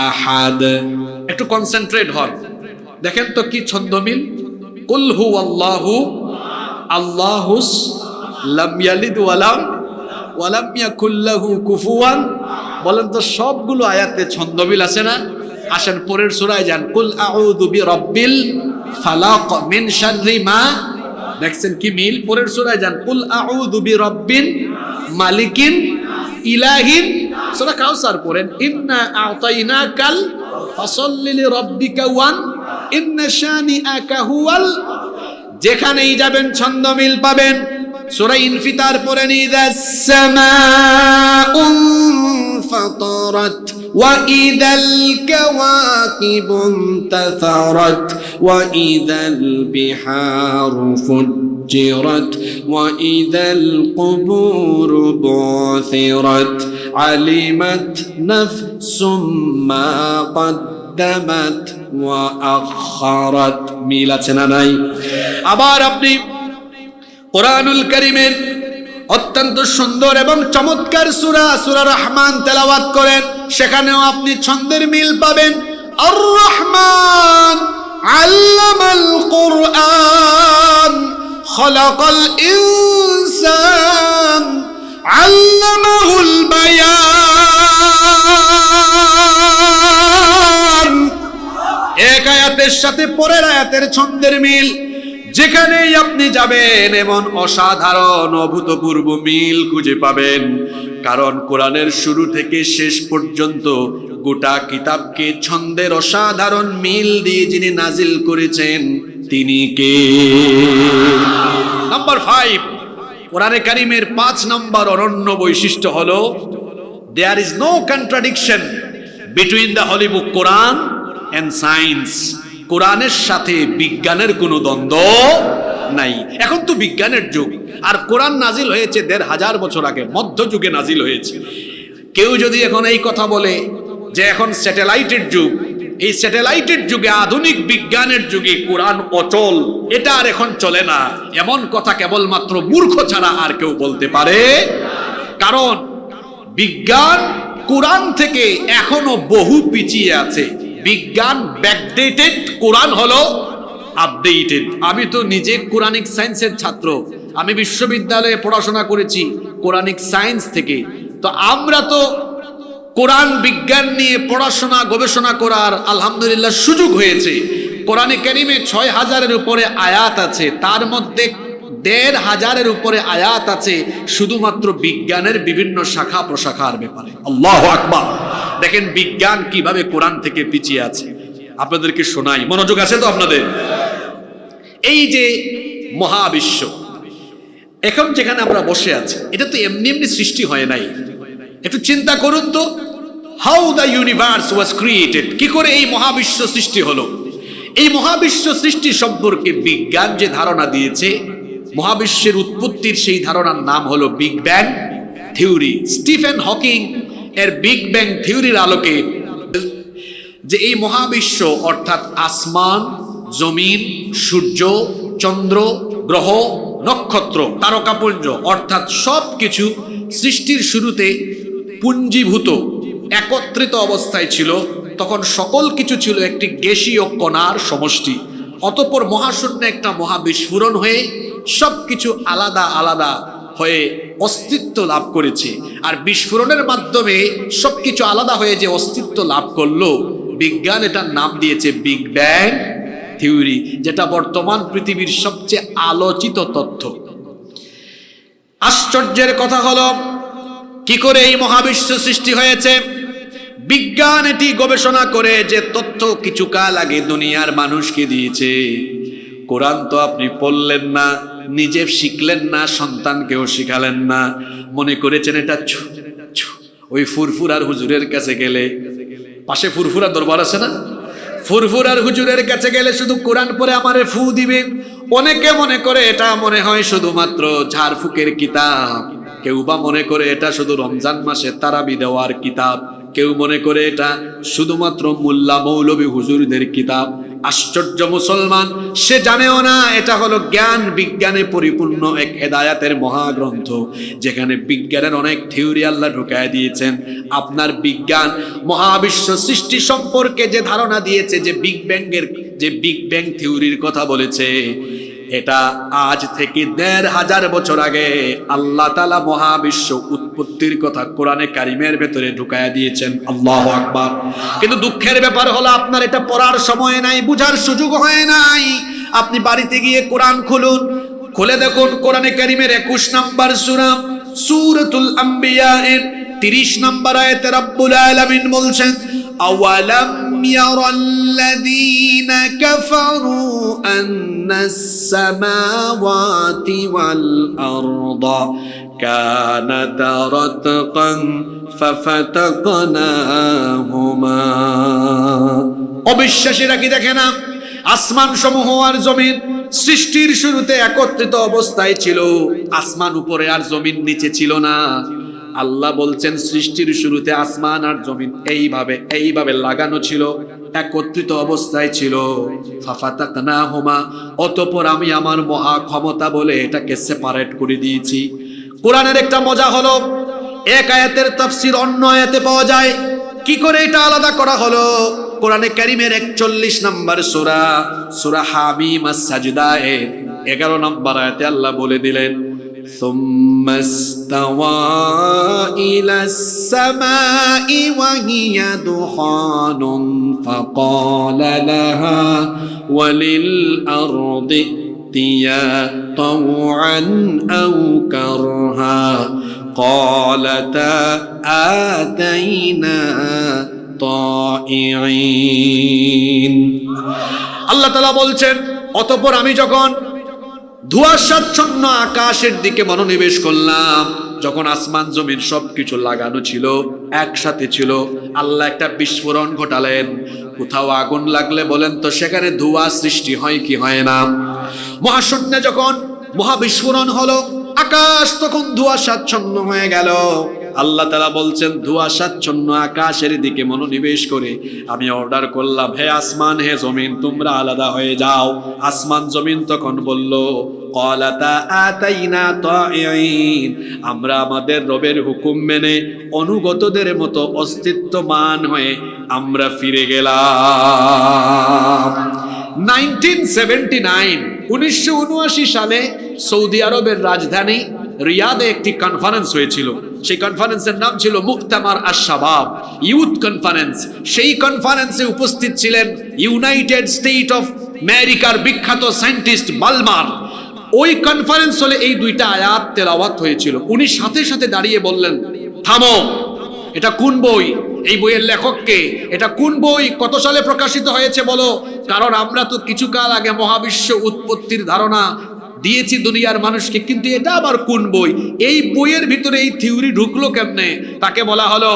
[SPEAKER 1] আহাদ। একটু কনসেন্ট্রেট হন, দেখেন তো কি ছন্দমিল। কুল হুয়াল্লাহু আল্লাহুস লাম ইয়ালিদ ওয়া লাম ইয়াকুল লাহু কুফুয়ান। বলেন তো সবগুলো আয়াতে ছন্দমিল আছে না? আসেন পরের সূরায় যান। কুল আউযু বিরাব্বিল ফালাক মিন শাররি মা। দেখছেন কি মিল? পরের সূরায় যান। কুল আউযু বিরাব্বিন মালিকিন ইলাহিন। সূরা কাউসার পড়েন। ইন্না আ'তাইনাকাল ফাসাল্লি লিরাব্বিকা ওয়ান ইন্না শানিআকা হুয়াল। যেখানেই যাবেন ছন্দমিল পাবেন। সূরা ইনফিতার পড়েন। ইযাস সামাউ ফাতারাত ওয়া ইযাল কাওয়াকিবু ইনতাসারাত ওয়া ইযাল বিহারু ফুজ্জিরাত ওয়া ইযাল কুবুরু বুসিরাত আলিমাত নাফসুম মা কদ্দামাত ওয়া আখারাত। মিল আছে না নাই? আবার আপনি কোরআনুল কারীমের অত্যন্ত সুন্দর এবং চমৎকার সূরা রহমান তেলাওয়াত করেন, সেখানেও আপনি ছন্দের মিল পাবেন। আর রহমান আল্লামাল কুরআন খলাকাল ইনসান আল্লামাহুল বায়ান। এক আয়াতের সাথে পরের আয়াতের ছন্দের মিল। যেখানেই আপনি যাবেন এমন অসাধারণ অভূতপূর্ব মিল খুঁজে পাবেন। কারণ কোরআনের শুরু থেকে শেষ পর্যন্ত গোটা কিতাবকে ছন্দের অসাধারণ মিল দিয়ে যিনি নাজিল করেছেন তিনি কে? নাম্বার 5, কোরআনে কারীমের 5 নম্বর অনন্য বৈশিষ্ট্য হলো there is no contradiction between the holy book Quran and science. কোরআনের সাথে বিজ্ঞানের কোনো দ্বন্দ্ব নাই। এখন তো বিজ্ঞানের যুগ, আর কোরআন নাজিল হয়েছে 1500 বছর আগে, মধ্যযুগে নাজিল হয়েছে। কেউ যদি এখন এই কথা বলে যে এখন স্যাটেলাইটের যুগ, এই স্যাটেলাইটের যুগে, আধুনিক বিজ্ঞানের যুগে কোরআন অচল, এটা আর এখন চলে না, এমন কথা কেবলমাত্র মূর্খ ছাড়া আর কেউ বলতে পারে। কারণ বিজ্ঞান কোরআন থেকে এখনো বহু পিছিয়ে আছে। বিজ্ঞান ব্যাকডেটেড, কোরআন হলো আপডেটেড। আমি তো নিজে কোরআনিক সায়েন্সের ছাত্র, আমি বিশ্ববিদ্যালয়ে পড়াশোনা করেছি কোরআনিক সায়েন্স থেকে। তো আমরা তো কোরআন বিজ্ঞান নিয়ে পড়াশোনা গবেষণা করার আলহামদুলিল্লাহ সুযোগ হয়েছে। কোরআনে কারিমে ৬,০০০-এর উপরে আয়াত আছে, তার মধ্যে ১,৫০০-এর উপরে আয়াত আছে শুধুমাত্র বিজ্ঞানের বিভিন্ন শাখা প্রশাখার ব্যাপারে। আল্লাহু আকবার। দেখেন বিজ্ঞান কিভাবে কোরআন থেকে পিছিয়ে আছে। আপনাদেরকে শোনাই, মনোযোগ আছে তো আপনাদের? এই যে মহাবিশ্ব এখন যেখানে আমরা বসে আছি, এটা তো এমনি এমনি সৃষ্টি হয় নাই। একটু চিন্তা করুন তো, how the universe was created, কি করে এই মহাবিশ্ব সৃষ্টি হলো। এই মহাবিশ্ব সৃষ্টি সম্পর্কে বিজ্ঞান যে ধারণা দিয়েছে, মহাবিশ্বের উৎপত্তির সেই ধারণার নাম হলো big bang theory. Stephen Hawking এর বিগ ব্যাং থিওরির আলোকে যে এই মহাবিশ্ব অর্থাৎ আসমান, জমিন, সূর্য, চন্দ্র, গ্রহ, নক্ষত্র, তারকাপুঞ্জ অর্থাৎ সবকিছু সৃষ্টির শুরুতে পুঞ্জীভূত একত্রিত অবস্থায় ছিল। তখন সকল কিছু ছিল একটি গ্যাসীয় কণার সমষ্টি। অতঃপর মহাশূন্যে একটা মহাবিস্ফোরণ হয়ে সবকিছু আলাদা আলাদা হয়ে অস্তিত্ব লাভ করেছে। আর বিস্ফোরণের মাধ্যমে সবকিছু আলাদা হয়ে যে অস্তিত্ব লাভ করলো, বিজ্ঞান এটার নাম দিয়েছে বিগ ব্যাং থিওরি, যেটা বর্তমান পৃথিবীর সবচেয়ে আলোচিত তথ্য। আশ্চর্যের কথা হলো, কি করে এই মহাবিশ্ব সৃষ্টি হয়েছে। বিজ্ঞান এটি গবেষণা করে যে তথ্য কিছু কাল আগে দুনিয়ার মানুষকে দিয়েছে। কোরআন তো আপনি পড়লেন না, নিজে শিখলেন না, সন্তানকেও শিখালেন না, মনে করেছেন এটা ওই ফুরফুরার হুজুরের কাছে গেলে, পাশে ফুরফুরা দরবার আছে না, ফুরফুরার হুজুরের কাছে গেলে শুধু কোরআন পড়ে আমারে ফু দিবে। অনেকে মনে করে এটা মনে হয় শুধুমাত্র ঝাড়ফুকের কিতাব, কেউ বা মনে করে এটা শুধু রমজান মাসে তারাবি দেওয়ার কিতাব, কেউ মনে করে এটা শুধুমাত্র মোল্লা মৌলবী হুজুরদের কিতাব। আশ্চর্য, মুসলমান সে জানেও না এটা হলো জ্ঞান বিজ্ঞানে পরিপূর্ণ এক হেদায়াতের মহাগ্রন্থ, যেখানে বিজ্ঞানের অনেক থিওরি আল্লাহ ঢুকায় দিয়েছেন। আপনার বিজ্ঞান মহাবিশ্ব সৃষ্টি সম্পর্কে যে ধারণা দিয়েছে, যে বিগ ব্যাং থিওরির কথা বলেছে, এটা আজ থেকে ১,৫০০ বছর আগে আল্লাহ তাআলা মহাবিশ্ব উৎপত্তির কথা কোরআনে কারিমের ভেতরে ঢুকায়া দিয়েছেন। আল্লাহু আকবার। কিন্তু দুঃখের ব্যাপার হলো আপনার এটা পড়ার সময় নাই, বুঝার সুযোগ হয় নাই। আপনি বাড়িতে গিয়ে কোরআন খুলুন, খুলে দেখুন কোরআনে কারিমের ২১ নম্বর সূরা সূরাতুল আম্বিয়া এর ৩০ নম্বর আয়াতে রব্বুল আলামিন বলছেন, আওয়ালাম ইয়ারাল্লাযীনা কাফারু আন্নাস সামাওয়াতি ওয়াল আরদা কানাতা রাতকান ফাফাতাকনাহুমা। অবিশ্বাসীরা কি দেখে না, আসমান সমূহ আর জমিন সৃষ্টির শুরুতে একত্রিত অবস্থায় ছিল। আসমান উপরে আর জমিন নিচে ছিল না। আল্লাহ বলছেন সৃষ্টির শুরুতে আসমান আর জমিন এইভাবে লাগানো ছিল, একত্রিত অবস্থায় ছিল। ফাফাতাকনাহুমা, অতঃপর আমি আমার মহা ক্ষমতা বলে এটাকে সেপারেট করে দিয়েছি। কোরআনের একটা মজা হলো, এক আয়াতের তাফসীর অন্য আয়াতে পাওয়া যায়। কি করে এটা আলাদা করা হলো? কোরআনে কারীমের ৪১ নম্বর সূরা হামিম আস-সাজদা এর ১১ নম্বর আয়াতে আল্লাহ বলে দিলেন, ثم استوى إلى السماء وهي دخان فقال لها وللأرض ائتيا طوعا أو كرها قالتا آتينا طائعين। আল্লাহ তাআলা বলছেন, অতঃপর আমি যখন ধোঁয়াশাচ্ছন্ন আকাশের দিকে মনোনিবেশ করলাম, যখন আসমান জমিন সবকিছু লাগানো ছিল, একসাথে ছিল, আল্লাহ একটা বিস্ফোরণ ঘটালেন। কোথাও আগুন লাগলে বলেন তো সেখানে ধোঁয়া সৃষ্টি হয় কি হয় না? মহাশূন্যে যখন মহাবিস্ফোরণ হলো, আকাশ তখন ধোঁয়াশাচ্ছন্ন হয়ে গেল। আল্লাহ তাআলা বলছেন, ধোঁয়াশাচ্ছন্ন আকাশের দিকে মনোনিবেশ করে আমি অর্ডার করলাম, হে আসমান হে জমিন তোমরা আলাদা হয়ে যাও। আসমান জমিন তখন বলল, ক্বালাতা আতাইনা তাইঈন, আমরা আমাদের রবের হুকুম মেনে অনুগতদের মতো অস্তিত্বমান হয়ে আমরা ফিরে গেলাম। 1979 সালে সৌদি আরবের রাজধানী রিয়াদে একটি কনফারেন্স হয়েছিল। সেই কনফারেন্সের নাম ছিল মুক্তামার আশ-শাবাব, ইউথ কনফারেন্স। সেই কনফারেন্সে উপস্থিত ছিলেন ইউনাইটেড স্টেট অফ আমেরিকার বিখ্যাত সায়েন্টিস্ট বালমার। ওই কনফারেন্স হলে এই দুইটা আয়াত তেলাওয়াত হয়েছিল। উনি সাথে সাথে দাঁড়িয়ে বললেন, থামো, এটা কোন বই, এই বইয়ের লেখক কে, এটা কোন বই, কত সালে প্রকাশিত হয়েছে বলো, কারণ আমরা তো কিছু কাল আগে মহাবিশ্ব উৎপত্তির ধারণা দিয়েছি দুনিয়ার মানুষকে, কিন্তু এটা আবার কোন বই, এই বইয়ের ভিতরে এই থিওরি ঢুকলো কেমনে? তাকে বলা হলো,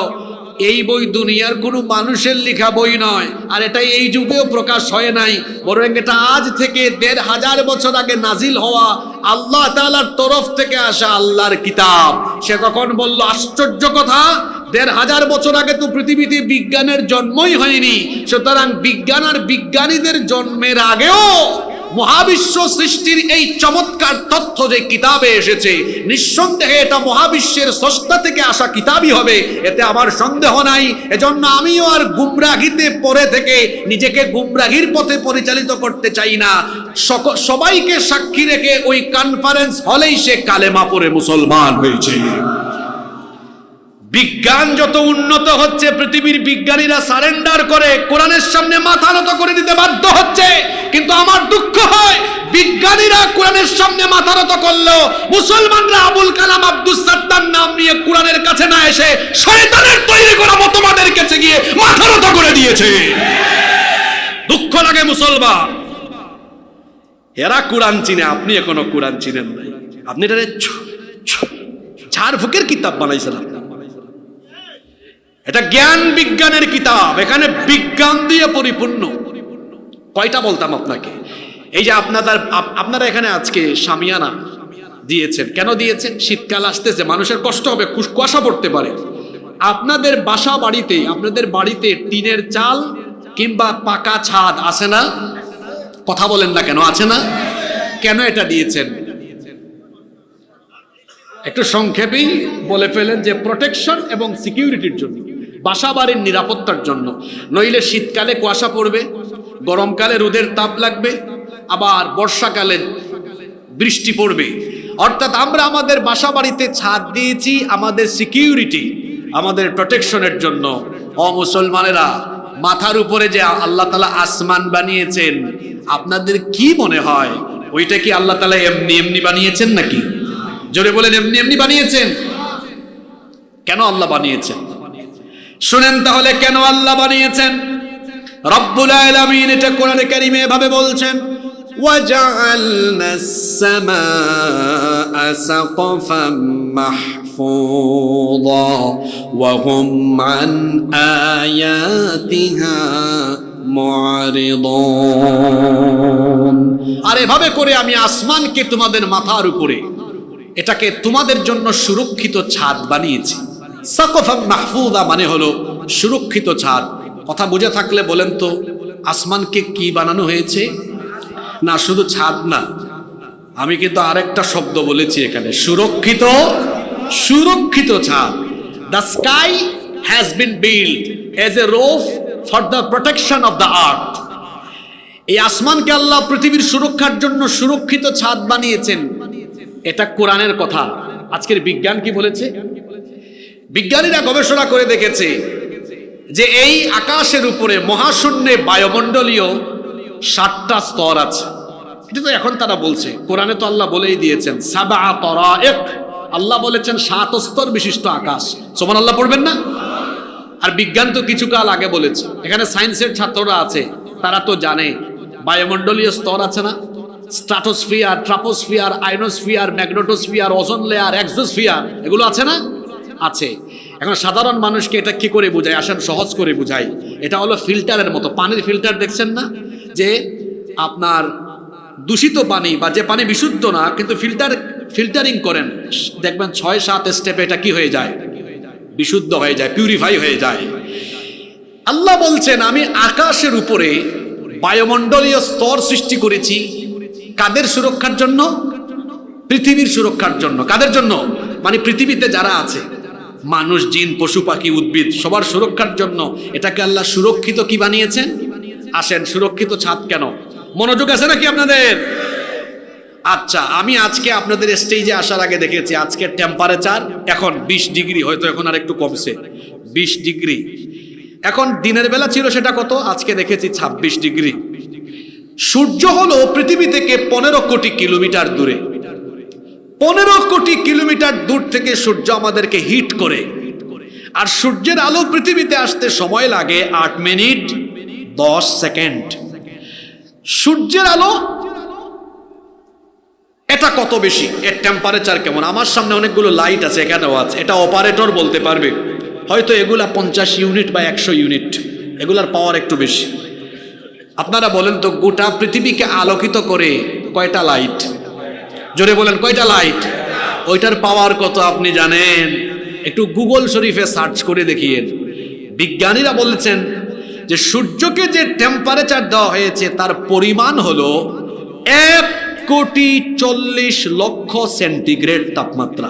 [SPEAKER 1] এই বই দুনিয়ার কোনো মানুষের লেখা বই নয়, আর এটা এই যুগেও প্রকাশ হয় নাই, বরং এটা আজ থেকে ১৫০০ বছর আগে নাজিল হওয়া আল্লাহ তাআলার তরফ থেকে আসা আল্লাহর কিতাব। সে তখন বলল, আশ্চর্য কথা, ১৫০০ বছর আগে তো পৃথিবীতে বিজ্ঞানের জন্মই হয়নি, সুতরাং বিজ্ঞান আর বিজ্ঞানীদের জন্মের আগেও মহাবিশ্ব সৃষ্টির এই চমৎকার তথ্য যে কিতাবে এসেছে, নিঃসন্দেহে এটা মহাবিশ্বের স্রষ্টা থেকে আসা কিতাবই হবে, এতে আমার সন্দেহ নাই। এজন্য আমিও আর গুমরাহিতে পড়ে থেকে নিজেকে গুমরাহির পথে পরিচালিত করতে চাই না। সবাইকে সাক্ষী রেখে ওই কনফারেন্স হলেই সে কালেমা পড়ে মুসলমান হয়েছে। বিজ্ঞান যত উন্নত হচ্ছে, পৃথিবীর বিজ্ঞানীরা সারেন্ডার করে কোরআনের সামনে মাথা নত করে দিতে বাধ্য হচ্ছে, কিন্তু আমার দুঃখ হয় বিজ্ঞানীরা কোরআনের সামনে মাথা নত করলো, মুসলমানরা আবুল কালাম আব্দুস সাত্তার নাম নিয়ে কোরআনের কাছে না এসে শয়তানের তৈরি করা মতবাদের কাছে গিয়ে মাথা নত করে দিয়েছে। দুঃখ লাগে মুসলমান, এরা কোরআন চিনে, আপনি এখনো কোরআন চিনেন নাই। আপনি এটা ঝাড়ফুকের কিতাব বানাইছেন, এটা জ্ঞান বিজ্ঞানের কিতাব, এখানে বিজ্ঞান দিয়ে পরিপূর্ণ। কয়টা বলতাম আপনাকে, এই যে আপনারা এখানে আজকে শামিয়ানা দিয়েছেন, কেন দিয়েছেন? শীতকাল আসতেছে, মানুষের কষ্ট হবে, কুয়াশা পড়তে পারে। আপনাদের বাসা বাড়িতে, আপনাদের বাড়িতে টিনের চাল কিংবা পাকা ছাদ আছে না? কথা বলেন না কেন, আছে না? কেন এটা দিয়েছেন? একটু সংক্ষেপেই বলে ফেলেন যে প্রোটেকশন এবং সিকিউরিটির জন্য, বাসা বাড়ির নিরাপত্তার জন্য। নইলে শীতকালে কুয়াশা পড়বে, গরমকালে রোদের তাপ লাগবে, আবার বর্ষাকালে বৃষ্টি পড়বে। অর্থাৎ আমরা আমাদের বাসা বাড়িতে ছাদ দিয়েছি আমাদের সিকিউরিটি, আমাদের প্রোটেকশনের জন্য। মুসলমানেরা, মাথার উপরে যে আল্লাহ তাআলা আসমান বানিয়েছেন, আপনাদের কি মনে হয় ওইটা কি আল্লাহ তাআলা এমনি এমনি বানিয়েছেন নাকি? জোরে বলেন, এমনি এমনি বানিয়েছেন? কেন আল্লাহ বানিয়েছেন? শুনেন তাহলে কেন আল্লাহ বানিয়েছেন। রব্বুল আলামিন এটা কোরআনে কারীমে এভাবে বলছেন, ওয়াজআলনাস সামাআ সাকফাম মাহফুযা ওয়া হুম আন আয়াতিহা মুআরিদুন। আর এভাবে করে আমি আসমানকে তোমাদের মাথার উপরে, এটাকে তোমাদের জন্য সুরক্ষিত ছাদ বানিয়েছি। সাকফাম মাহফুযা মানে হলো সুরক্ষিত ছাদ। কথা বুঝে থাকলে বলেন তো, আসমানকে কি বানানো হয়েছে? না শুধু ছাদ না, আমি কিন্তু আরেকটা শব্দ বলেছি এখানে, সুরক্ষিত, সুরক্ষিত ছাদ। The sky has been build as a roof for the protection of the earth. এই আসমানকে আল্লাহ পৃথিবীর সুরক্ষার জন্য সুরক্ষিত ছাদ বানিয়েছেন। এটা কোরআনের কথা। আজকের বিজ্ঞান কি বলেছে? বিজ্ঞানীরা গবেষণা করে দেখেছে যে এই আকাশের উপরে মহাশূন্যে বায়ুমণ্ডলীয় 7টা স্তর আছে। এটা তো এখন তারা বলছে, কোরআনে তো আল্লাহ বলেই দিয়েছেন সাবআ তারাইক, আল্লাহ বলেছেন 7 স্তর বিশিষ্ট আকাশ। সুবহানাল্লাহ পড়বেন না? আর বিজ্ঞান তো কিছু কাল আগে বলেছে, এখানে সায়েন্সের ছাত্ররা আছে, তারা তো জানে বায়ুমণ্ডলীয় স্তর আছে না, stratosphere, troposphere, ionosphere, magnetosphere, ozone layer, exosphere, এগুলো আছে না? আছে। এখন সাধারণ মানুষকে এটা কি করে বুঝায়? আসেন সহজ করে বুঝাই। এটা হলো ফিল্টারের মতো, পানির ফিল্টার দেখছেন না, যে আপনার দূষিত পানি বা যে পানি বিশুদ্ধ না কিন্তু ফিল্টারিং করেন, দেখবেন 6-7 স্টেপে এটা কি হয়ে যায়? বিশুদ্ধ হয়ে যায়, পিউরিফাই হয়ে যায়। আল্লাহ বলছেন আমি আকাশের উপরে বায়ুমণ্ডলীয় স্তর সৃষ্টি করেছি। কাদের সুরক্ষার জন্য? পৃথিবীর সুরক্ষার জন্য। কাদের জন্য? মানে পৃথিবীতে যারা আছে, মানুষ, জিন, পশু পাখি, উদ্ভিদ, সবার সুরক্ষার জন্য এটাকে আল্লাহ সুরক্ষিত কি বানিয়েছেন? আসেন, সুরক্ষিত ছাদ কেন? মনোযোগ আছে নাকি আপনাদের? আচ্ছা, আমি আজকে আপনাদের স্টেজে আসার আগে দেখেছি আজকের টেম্পারেচার এখন 20 ডিগ্রি, হয়তো এখন আর একটু কমছে, 20 ডিগ্রি। এখন দিনের বেলা ছিল সেটা কত, আজকে দেখেছি 26 ডিগ্রি। সূর্য হলো পৃথিবী থেকে 15 কোটি কিলোমিটার দূরে। 15 কোটি কিলোমিটার দূর থেকে সূর্য আমাদেরকে হিট করে, আর সূর্যের আলো পৃথিবীতে আসতে সময় লাগে 8 মিনিট 10 সেকেন্ড। সূর্যের আলো এটা কত বেশি, এর টেম্পারেচার কেমন? আমার সামনে অনেকগুলো লাইট আছে, এখানেও আছে, এটা অপারেটর বলতে পারবে। হয়তো এগুলা 50 ইউনিট বা 100 ইউনিট, এগুলার পাওয়ার একটু বেশি। আপনারা বলেন তো, গোটা পৃথিবীকে আলোকিত করে কয়টা লাইট? জোরে বলেন, কয়টা লাইট? ওইটার পাওয়ার কত আপনি জানেন? একটু গুগল শরীফে সার্চ করে দেখিয়েন। বিজ্ঞানীরা বলেছেন যে সূর্যকে যে টেম্পারেচার দেওয়া হয়েছে তার পরিমাণ হলো 1,40,00,000 সেন্টিগ্রেড তাপমাত্রা।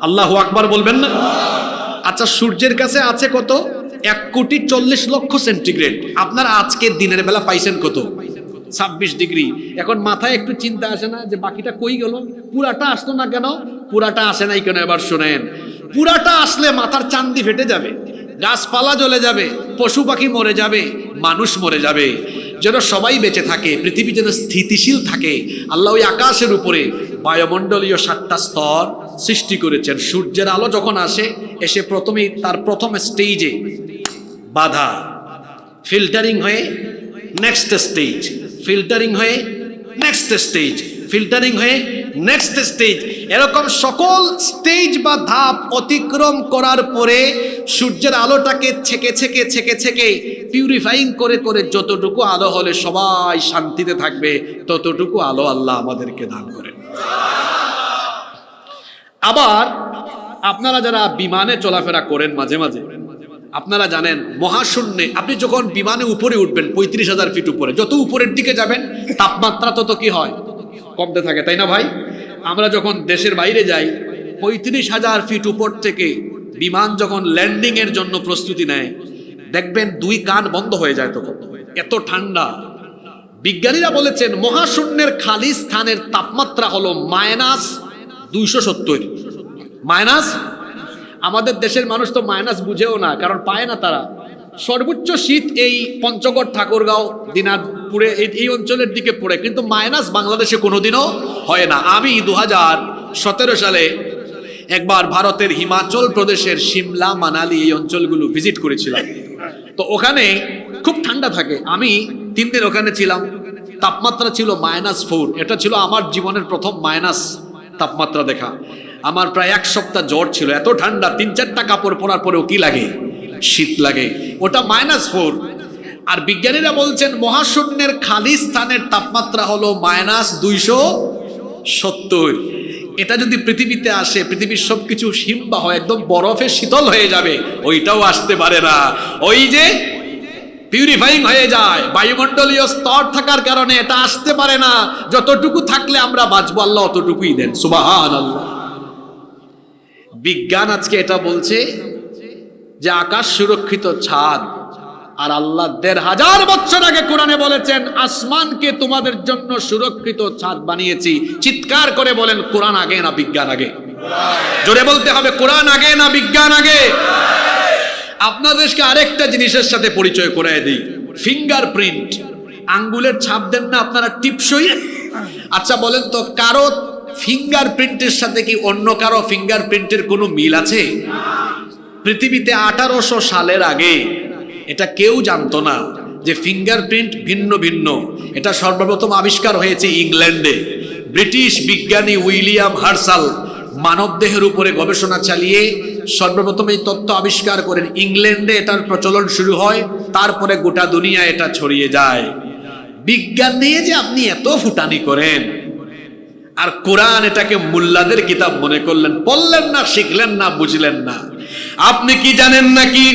[SPEAKER 1] আল্লাহু আকবার বলবেন না? আচ্ছা, সূর্যের কাছে আছে কত? 1,40,00,000 সেন্টিগ্রেড। আপনারা আজকে দিনের বেলা পাইছেন কত? 26 ডিগ্রি। এখন মাথায় একটু চিন্তা আসে না যে বাকিটা কই গেল? পুরাটা আসতো না কেন? পুরাটা আসে নাই কেন? এবার শোনেন, পুরাটা আসলে মাথার চান্দি ফেটে যাবে, গাছপালা জ্বলে যাবে, পশু পাখি মরে যাবে, মানুষ মরে যাবে। যেন সবাই বেঁচে থাকে, পৃথিবী যেন স্থিতিশীল থাকে, আল্লাহ ওই আকাশের উপরে বায়ুমণ্ডলীয় 7টা স্তর সৃষ্টি করেছেন। সূর্যের আলো যখন আসে, এসে প্রথমেই তার প্রথম স্টেজে বাধা, ফিল্টারিং হয়ে নেক্সট স্টেজ, ফিল্টারিং হয়ে নেক্সট স্টেজ, ফিল্টারিং হয়ে নেক্সট স্টেজ, এরকম সকল স্টেজ বা ধাপ অতিক্রম করার পরে সূর্যের আলোটাকে ছেকে ছেকে ছেকে ছেকে পিউরিফাইং করে করে যতটুকু আলো হলে সবাই শান্তিতে থাকবে, ততটুকু আলো আল্লাহ আমাদেরকে দান করেন। আবার আপনারা যারা বিমানে চলাফেরা করেন মাঝে মাঝে, আপনারা জানেন মহাশূন্যে আপনি যখন বিমানে উপরে উঠবেন 35,000 ফিট উপরে, যত উপরের দিকে যাবেন তাপমাত্রা তত কি হয়? কমতে থাকে, তাই না ভাই? আমরা যখন দেশের বাইরে যাই, 35,000 ফিট উপর থেকে বিমান যখন ল্যান্ডিং এর জন্য প্রস্তুতি নেয়, দেখবেন 2 কান বন্ধ হয়ে যায়, তখন এত ঠান্ডা। বিজ্ঞানীরা বলেছেন মহাশূন্যের খালি স্থানের তাপমাত্রা হলো -270 মাইনাস। আমাদের দেশের মানুষ তো মাইনাস বুঝেও না, কারণ পায় না তারা। সর্বোচ্চ শীত এই পঞ্চগড়, ঠাকুরগাঁও, দিনাজপুরে এই অঞ্চলের দিকে পড়ে, কিন্তু মাইনাস বাংলাদেশে কোনোদিনও হয় না। আমি 2017 সালে একবার ভারতের হিমাচল প্রদেশের সিমলা, মানালি এই অঞ্চলগুলো ভিজিট করেছিলাম। তো ওখানে খুব ঠান্ডা থাকে। আমি 3 দিন ওখানে ছিলাম, তাপমাত্রা ছিল -4। এটা ছিল আমার জীবনের প্রথম মাইনাস তাপমাত্রা দেখা। আমার প্রায় 1 সপ্তাহ জ্বর ছিল, এত ঠান্ডা, 3-4টা কাপড় পরার পরেও কি লাগে? শীত লাগে। ওটা -4। আর বিজ্ঞানীরা বলছেন মহাশূন্যের খালি স্থানের তাপমাত্রা হলো -270। এটা যদি পৃথিবীতে আসে, পৃথিবীর সবকিছু হিমবা হয়, একদম বরফে শীতল হয়ে যাবে, ওইটাও আসতে পারে না। ওই যে পিউরিফাইং হয়ে যায়, বায়ুমণ্ডলীয় স্তর থাকার কারণে এটা আসতে পারে না। যতটুকু থাকলে আমরা বাঁচবো, আল্লাহ অতটুকুই দেন। সুবহানাল্লাহ। বিজ্ঞান আজকে এটা বলছে যে আকাশ সুরক্ষিত ছাদ, আর আল্লাহ 1,500 বছর আগে কোরআনে বলেছেন আসমানকে তোমাদের জন্য সুরক্ষিত ছাদ বানিয়েছি। চিৎকার করে বলেন, কোরআন আগে না বিজ্ঞান আগে? জোরে বলতে হবে, কোরআন আগে না বিজ্ঞান আগে? আপনাদেরকে আরেকটা জিনিসের সাথে পরিচয় করায় দিই, ফিঙ্গারপ্রিন্ট। আঙ্গুলের ছাপ দেন না আপনারা টিপসই? আচ্ছা বলেন তো, কারো ফিঙ্গারপ্রিন্টের সাথে কি অন্য কারো ফিঙ্গারপ্রিন্টের কোনো মিল আছে? পৃথিবীতে 1800 সালের আগে এটা কেউ জানতো না যে ফিঙ্গারপ্রিন্ট ভিন্ন ভিন্ন। এটা সর্বপ্রথম আবিষ্কার হয়েছে ইংল্যান্ডে। ব্রিটিশ বিজ্ঞানী উইলিয়াম হার্সাল মানবদেহের উপরে গবেষণা চালিয়ে সর্বপ্রথম এই তথ্য আবিষ্কার করেন। ইংল্যান্ডে এটার প্রচলন শুরু হয়, তারপরে গোটা দুনিয়া এটা ছড়িয়ে যায়। বিজ্ঞান নিয়ে যে আপনি এত ফুটানি করেন, আর কোরআন এটাকে মুল্লাদের কিতাব মনে করলেন, পড়লেন না, শিখলেন না, বুঝলেন না। আপনি কি জানেন নাকি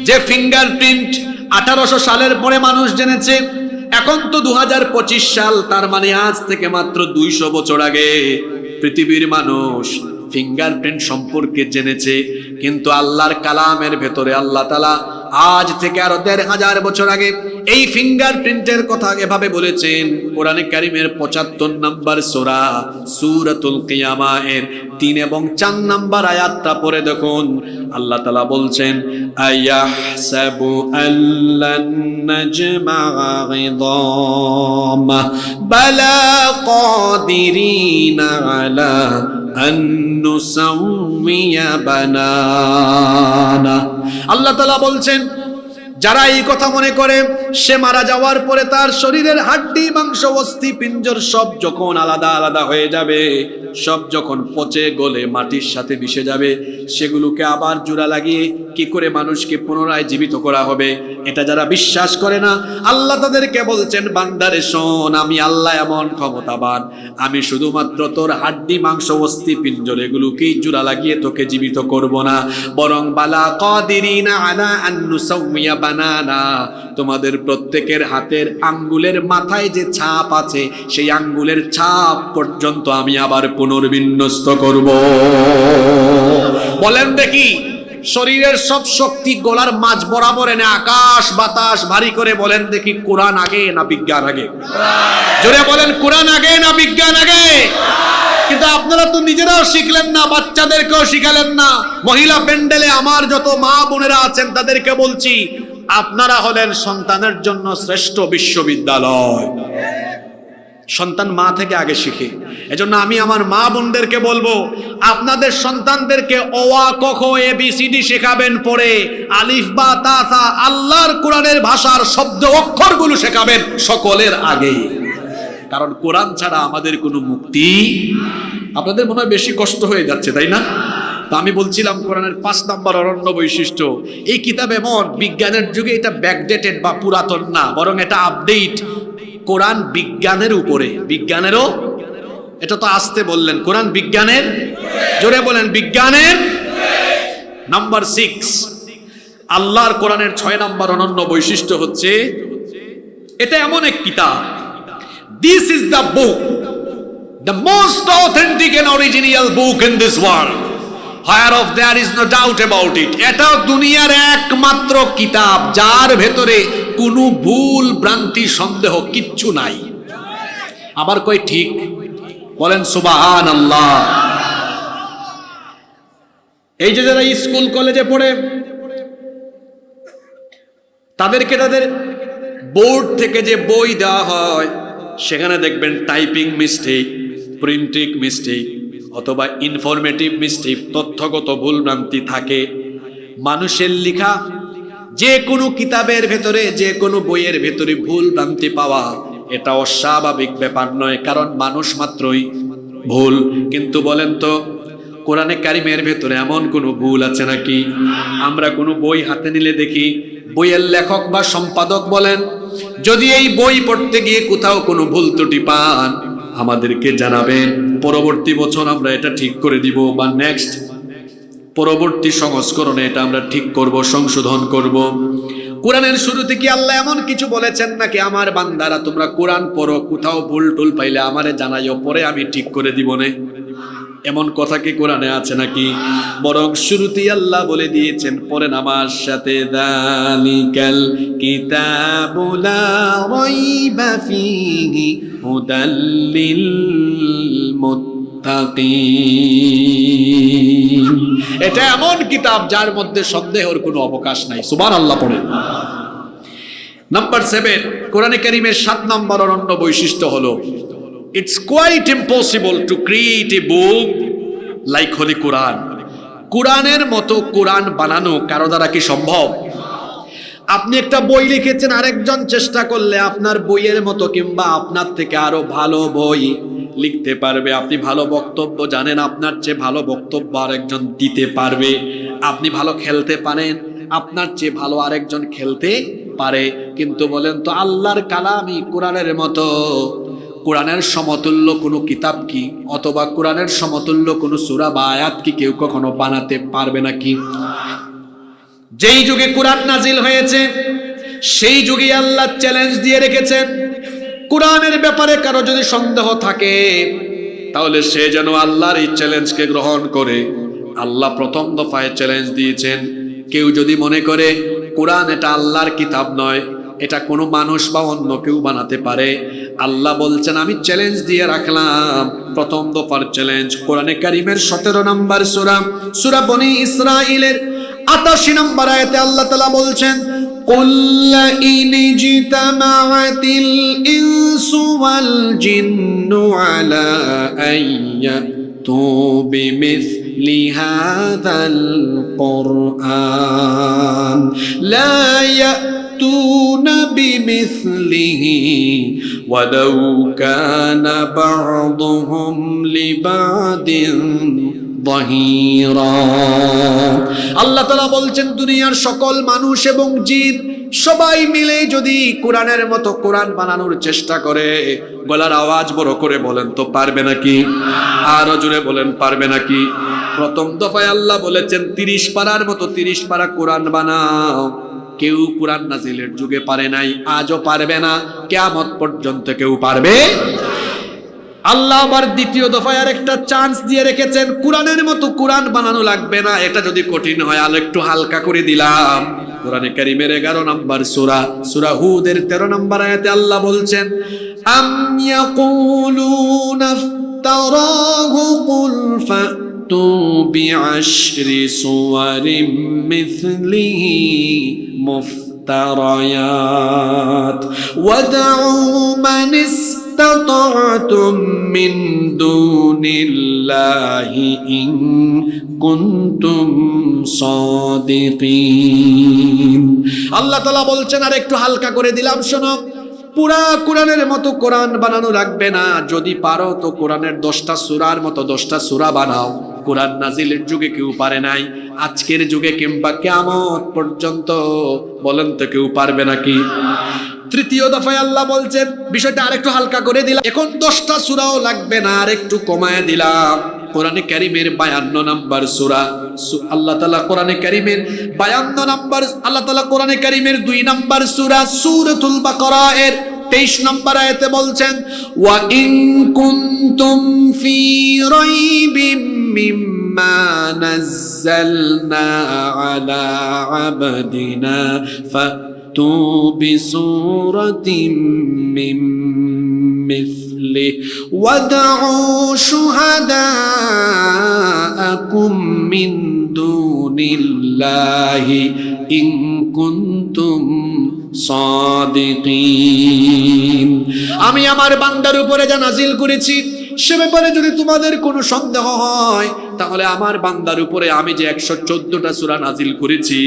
[SPEAKER 1] যে ফিঙ্গারপ্রিন্ট 1800 সালের পরে মানুষ জেনেছে? এখন তো 2025 সাল, তার মানে আজ থেকে মাত্র 200 বছর আগে পৃথিবীর মানুষ ফিঙ্গারপ্রিন্ট সম্পর্কে জেনেছে, কিন্তু আল্লাহর কালামের ভেতরে আল্লাহ তাআলা আজ থেকে আরো ১৫০০ বছর আগে এই ফিঙ্গারপ্রিন্টের কথা এভাবে বলেছেন। কোরআনে কারীমের ৭৫ নম্বর সূরা সূরাতুল কিয়ামা এর ৩ এবং ৪ নম্বর আয়াতটা পড়ে দেখুন, আল্লাহ তাআলা বলছেন, আয়াহসাবু আল্লান নাজমা ইযামা বালা কাদিরিনা আলা আন নুসাউমিয়া বানানা। আল্লাহ তাআলা বলছেন, যারা এই কথা মনে করে সে মারা যাওয়ার পরে তার শরীরের হাড্ডি মাংস অস্থি পিঞ্জর সব যখন আলাদা আলাদা হয়ে যাবে, সব যখন পচে গলে মাটির সাথে মিশে যাবে, সেগুলোকে আবার জোড়া লাগিয়ে কি করে মানুষকে পুনরায় জীবিত করা হবে, এটা যারা বিশ্বাস করে না, আল্লাহ তাদেরকে বলছেন, বান্দারে শোন, আমি আল্লাহ এমন ক্ষমতাবান, আমি শুধুমাত্র তোর হাড্ডি মাংস অস্থি পিঞ্জর এগুলোকেই জোড়া লাগিয়ে তোকে জীবিত করব না, বরং বালা কাদিরিনা আলা আন নুসাউমিয়া বানানা, তোমাদের প্রত্যেকের হাতের আঙ্গুলের মাথায় যে ছাপ আছে সেই আঙ্গুলের ছাপ পর্যন্ত আমি আবার পুনর্বিন্যস্ত করব। বলেন দেখি, শরীরের সব শক্তি গলার মাঝ বরাবর এনে আকাশ বাতাস ভারী করে বলেন দেখি, কোরআন আগে না বিজ্ঞান আগে? জোরে বলেন, কোরআন আগে না বিজ্ঞান আগে? কিন্তু আপনারা তো নিজেরাও শিখলেন না, বাচ্চাদেরকেও শিখালেন না। মহিলা প্যান্ডেলে আমার যত মা বোনেরা আছেন তাদেরকে বলছি, আপনারা হলেন সন্তানের জন্য শ্রেষ্ঠ বিশ্ববিদ্যালয়। সন্তান মা থেকে আগে শিখে। এজন্য আমি আমার মা বোনদেরকে বলবো, আপনাদের সন্তানদেরকে অ আ ক খ ABCD শেখাবেন, পরে আলিফ বা তা সা আল্লাহর কোরআনের ভাষার শব্দ অক্ষরগুলো শেখাবেন সকলের আগে। কারণ কোরআন ছাড়া আমাদের কোনো মুক্তি। আপনাদের মনে হয় বেশি কষ্ট হয়ে যাচ্ছে, তাই না? তা আমি বলছিলাম, কোরআনের ৫ নম্বর অনন্য বৈশিষ্ট্য, এই কিতাব এমন, বিজ্ঞানের যুগে এটা ব্যাকডেটেড বা পুরাতন না, বরং এটা আপডেট। কোরআন বিজ্ঞানের উপরে, বিজ্ঞানেরও, এটা তো আসতে বললেন, কোরআন বিজ্ঞানের, জোরে বলেন বিজ্ঞানের। নাম্বার 6, আল্লাহর কোরআনের ৬ নম্বর অনন্য বৈশিষ্ট্য হচ্ছে, এটা এমন এক কিতাব, this is the book, the most authentic and original book in this world, whereof there is no doubt about it. এটা দুনিয়ার একমাত্র কিতাব যার ভেতরে কোনো ভুল ভ্রান্তি সন্দেহ কিচ্ছু নাই। আবার কই ঠিক? বলেন সুবহানাল্লাহ। এই যে যারা স্কুল কলেজে পড়ে, তাদেরকে তাদের বোর্ড থেকে যে বই দেওয়া হয়, সেখানে দেখবেন টাইপিং মিস্টেক, প্রিন্টিং মিস্টেক অথবা ইনফরমেটিভ মিস্টেক, তথ্যগত ভুলভ্রান্তি থাকে। মানুষের লেখা যে কোনো কিতাবের ভেতরে, যে কোনো বইয়ের ভেতরে ভুল ভ্রান্তি পাওয়া এটা অস্বাভাবিক ব্যাপার নয়, কারণ মানুষ মাত্রই ভুল। কিন্তু বলেন তো, কোরআনে কারিমের ভেতরে এমন কোনো ভুল আছে নাকি? আমরা কোনো বই হাতে নিলে দেখি বইয়ের লেখক বা সম্পাদক বলেন, যদি এই বই পড়তে গিয়ে কোথাও কোনো ভুল ত্রুটি পান আমাদেরকে জানাবেন, পরবর্তী বছর আমরা এটা ঠিক করে দিব, বা নেক্সট পরবর্তী সংস্করণে এটা আমরা ঠিক করব, সংশোধন করব। কোরআনের শুরুতে কি আল্লাহ এমন কিছু বলেছেন নাকি, আমার বান্দারা তোমরা কোরআন পড়ো, কোথাও ভুল টুল পাইলে আমারে জানাইও, পরে আমি ঠিক করে দিব না? এমন কথা কি কোরআনে আছে নাকি? বরং শুরুতেই আল্লাহ বলে দিয়েছেন, পড়েন আমার সাথে, যালিকাল কিতাবু লা রাইবা ফীহি হুদাল লিল মুত্তাকিন। এটা এমন কিতাব যার মধ্যে সন্দেহের কোনো অবকাশ নাই। সুবহানাল্লাহ পড়েন। নাম্বার 7, কোরআনে কারীমের 7 নম্বর অনন্য বৈশিষ্ট্য হলো, it's quite impossible to create a book like Holy Quran. কোরআনের মতো কোরআন বানানো কারো দ্বারা কি সম্ভব? আপনি একটা বই লিখেছেন, আরেকজন চেষ্টা করলে আপনার বইয়ের মতো কিংবা আপনার থেকে আরো ভালো বই লিখতে পারবে। আপনি ভালো বক্তব্য জানেন, আপনার চেয়ে ভালো বক্তব্য আরেকজন দিতে পারবে। আপনি ভালো খেলতে পারেন, আপনার চেয়ে ভালো আরেকজন খেলতে পারে। কিন্তু বলেন তো, আল্লাহর কালামই কোরআনের মতো, কোরআনের সমতুল্য কোনো কিতাব কি, অথবা কোরআনের সমতুল্য কোনো সূরা বা আয়াত কি কেউ কখনো বানাতে পারবে নাকি? যেই যুগে কোরআন নাজিল হয়েছে সেই যুগে আল্লাহ চ্যালেঞ্জ দিয়ে রেখেছেন, কোরআনের ব্যাপারে কারো যদি সন্দেহ থাকে তাহলে সে যেন আল্লাহর এই চ্যালেঞ্জকে গ্রহণ করে। আল্লাহ প্রথম দফায় চ্যালেঞ্জ দিয়েছেন, কেউ যদি মনে করে কোরআন এটা আল্লাহর কিতাব নয়, এটা কোনো মানুষ বা অন্য কেউ বানাতে পারে, আল্লাহ বলছেন আমি চ্যালেঞ্জ দিয়ে রাখলাম। প্রথম দফার চ্যালেঞ্জ কোরআনে কারিমের 17 নম্বর সূরা, সূরা বনি ইসরাঈলের 88 নম্বর আয়াতে আল্লাহ তাআলা বলছেন, قُلْ إِنِ اجْتَمَعَتِ الْإِنسُ وَالْجِنُّ عَلَىٰ أَن يَأْتُوا بِمِثْلِ هَٰذَا الْقُرْآنِ لَا يَأْتُونَ بِمِثْلِهِ وَلَوْ كَانَ بَعْضُهُمْ لِبَعْضٍ ظهيرا। আল্লাহ তাআলা বলছেন দুনিয়ার সকল মানুষ এবং জিন সবাই মিলে যদি কোরআনের মতো কোরআন বানানোর চেষ্টা করে, গলার আওয়াজ বড় করে বলেন তো পারবে নাকি? আরো জোরে বলেন পারবে নাকি? প্রথম দফায় আল্লাহ বলেছেন 30 পারার মতো 30 পারা কোরআন বানাও। কেউ কোরআন নাজিলের যুগে পারে নাই, আজও পারবে না, কিয়ামত পর্যন্ত কেউ পারবে। আল্লাহ আবার দ্বিতীয় দফায় আর একটা চান্স দিয়ে রেখেছেন, কোরআনের মতো কোরআন বানানো লাগবে না, এটা যদি কঠিন হয় আর একটু হালকা করে দিলাম। কোরআনে কারীমের 11 নম্বর সূরা, সূরা হুদের 13 নম্বর আয়াতে আল্লাহ বলছেন, আম ইয়াকুলুনা ইফতারাহু কুল ফাতু বিআশরি সুওয়ারিম মিথলিহি মুফতারায়াত ওয়াদউ মান استطعتم من دون الله إن كنتم صادقين। আল্লাহ তাআলা বলছেন আর একটু হালকা করে দিলাম, শোনো, পুরা কোরআনের মতো কোরআন বানানো লাগবে না, যদি পারো তো কোরআনের 10টা সূরার মতো 10টা সূরা বানাও। কোরআন নাজিলের যুগে কেউ পারে নাই, আজকের যুগে কিংবা কিয়ামত পর্যন্ত বলেন তো কেউ পারবে নাকি? তৃতীয় দফায় আল্লাহ বলছেন বিষয়টা আরেকটু হালকা করে দিলাম, এখন 10টা সূরাও লাগবে না, আরেকটু কমায় দিলাম। কোরআনে কারীমের 52 নম্বর সূরা, আল্লাহ তাআলা কোরআনে কারীমের 52 নম্বর, আল্লাহ তাআলা কোরআনে কারীমের 2 নম্বর সূরা সূরাতুল বাকারা এর 23 নম্বর আয়াতে বলছেন, ওয়া ইন কুনতুম ফি রাইবিম মিম্মা নাযালনা আলা আবদিনা فأتوا بسورة من مثله وادعوا شهداءكم من دون الله إن كنتم صادقين। আমি আমার বান্দার উপরে যা নাজিল করেছি সে ব্যাপারে যদি তোমাদের কোনো সন্দেহ হয়, তাহলে আমার বান্দার উপরে আমি যে 114টা সূরা নাজিল করেছি,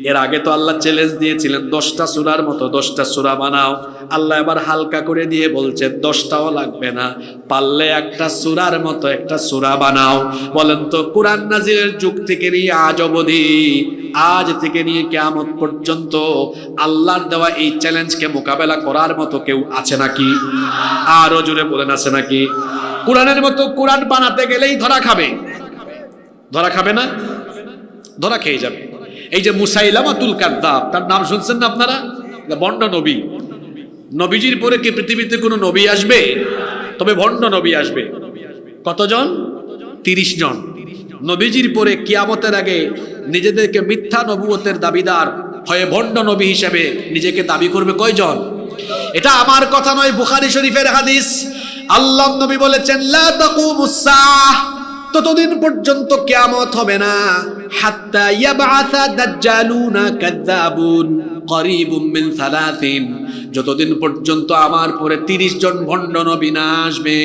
[SPEAKER 1] এর আগে তো আল্লাহ চ্যালেঞ্জ দিয়েছিলেন 10টা সূরার মতো 10টা সূরা বানাও। আল্লাহ এবার হালকা করে দিয়ে বলছেন 10টাও লাগবে না, পারলে একটা সূরার মতো একটা সূরা বানাও। বলেন তো কোরআন নাজিলের যুগ থেকে নিয়ে আজ অবধি, আজ থেকে নিয়ে কিয়ামত পর্যন্ত আল্লাহর দেওয়া এই চ্যালেঞ্জকে মোকাবেলা করার মতো কেউ আছে নাকি? আরো জোরে বলেন আছে নাকি? কোরআনের মতো কোরআন বানাতে গেলেই ধরা খাবে, ধরা খাবে না? ধরা খেয়ে যাবে। এই যে মুসাইলামাতুল কাযযাব, তার নাম শুনছেন না আপনারা? ভণ্ড নবী। নবীজির পরে কি পৃথিবীতে কোনো নবী আসবে? তবে ভণ্ড নবী আসবে। কতজন? 30 জন। নবীজির পরে কিয়ামতের আগে নিজেদেরকে মিথ্যা নবুয়তের দাবিদার হয়ে ভণ্ড নবী হিসেবে নিজেকে দাবি করবে কয়জন? এটা আমার কথা নয়, বুখারী শরীফের হাদিস। আল্লাহর নবী বলেছেন, লা তাকুমুস সাআহ, ততদিন পর্যন্ত কিয়ামত হবে না, হাত্তা ইয়াবআসা দাজ্জালুনা কাযযাবুন করিবুম মিন 30, যতদিন পর্যন্ত আমার পরে 30 জন ভণ্ড নবী না আসবে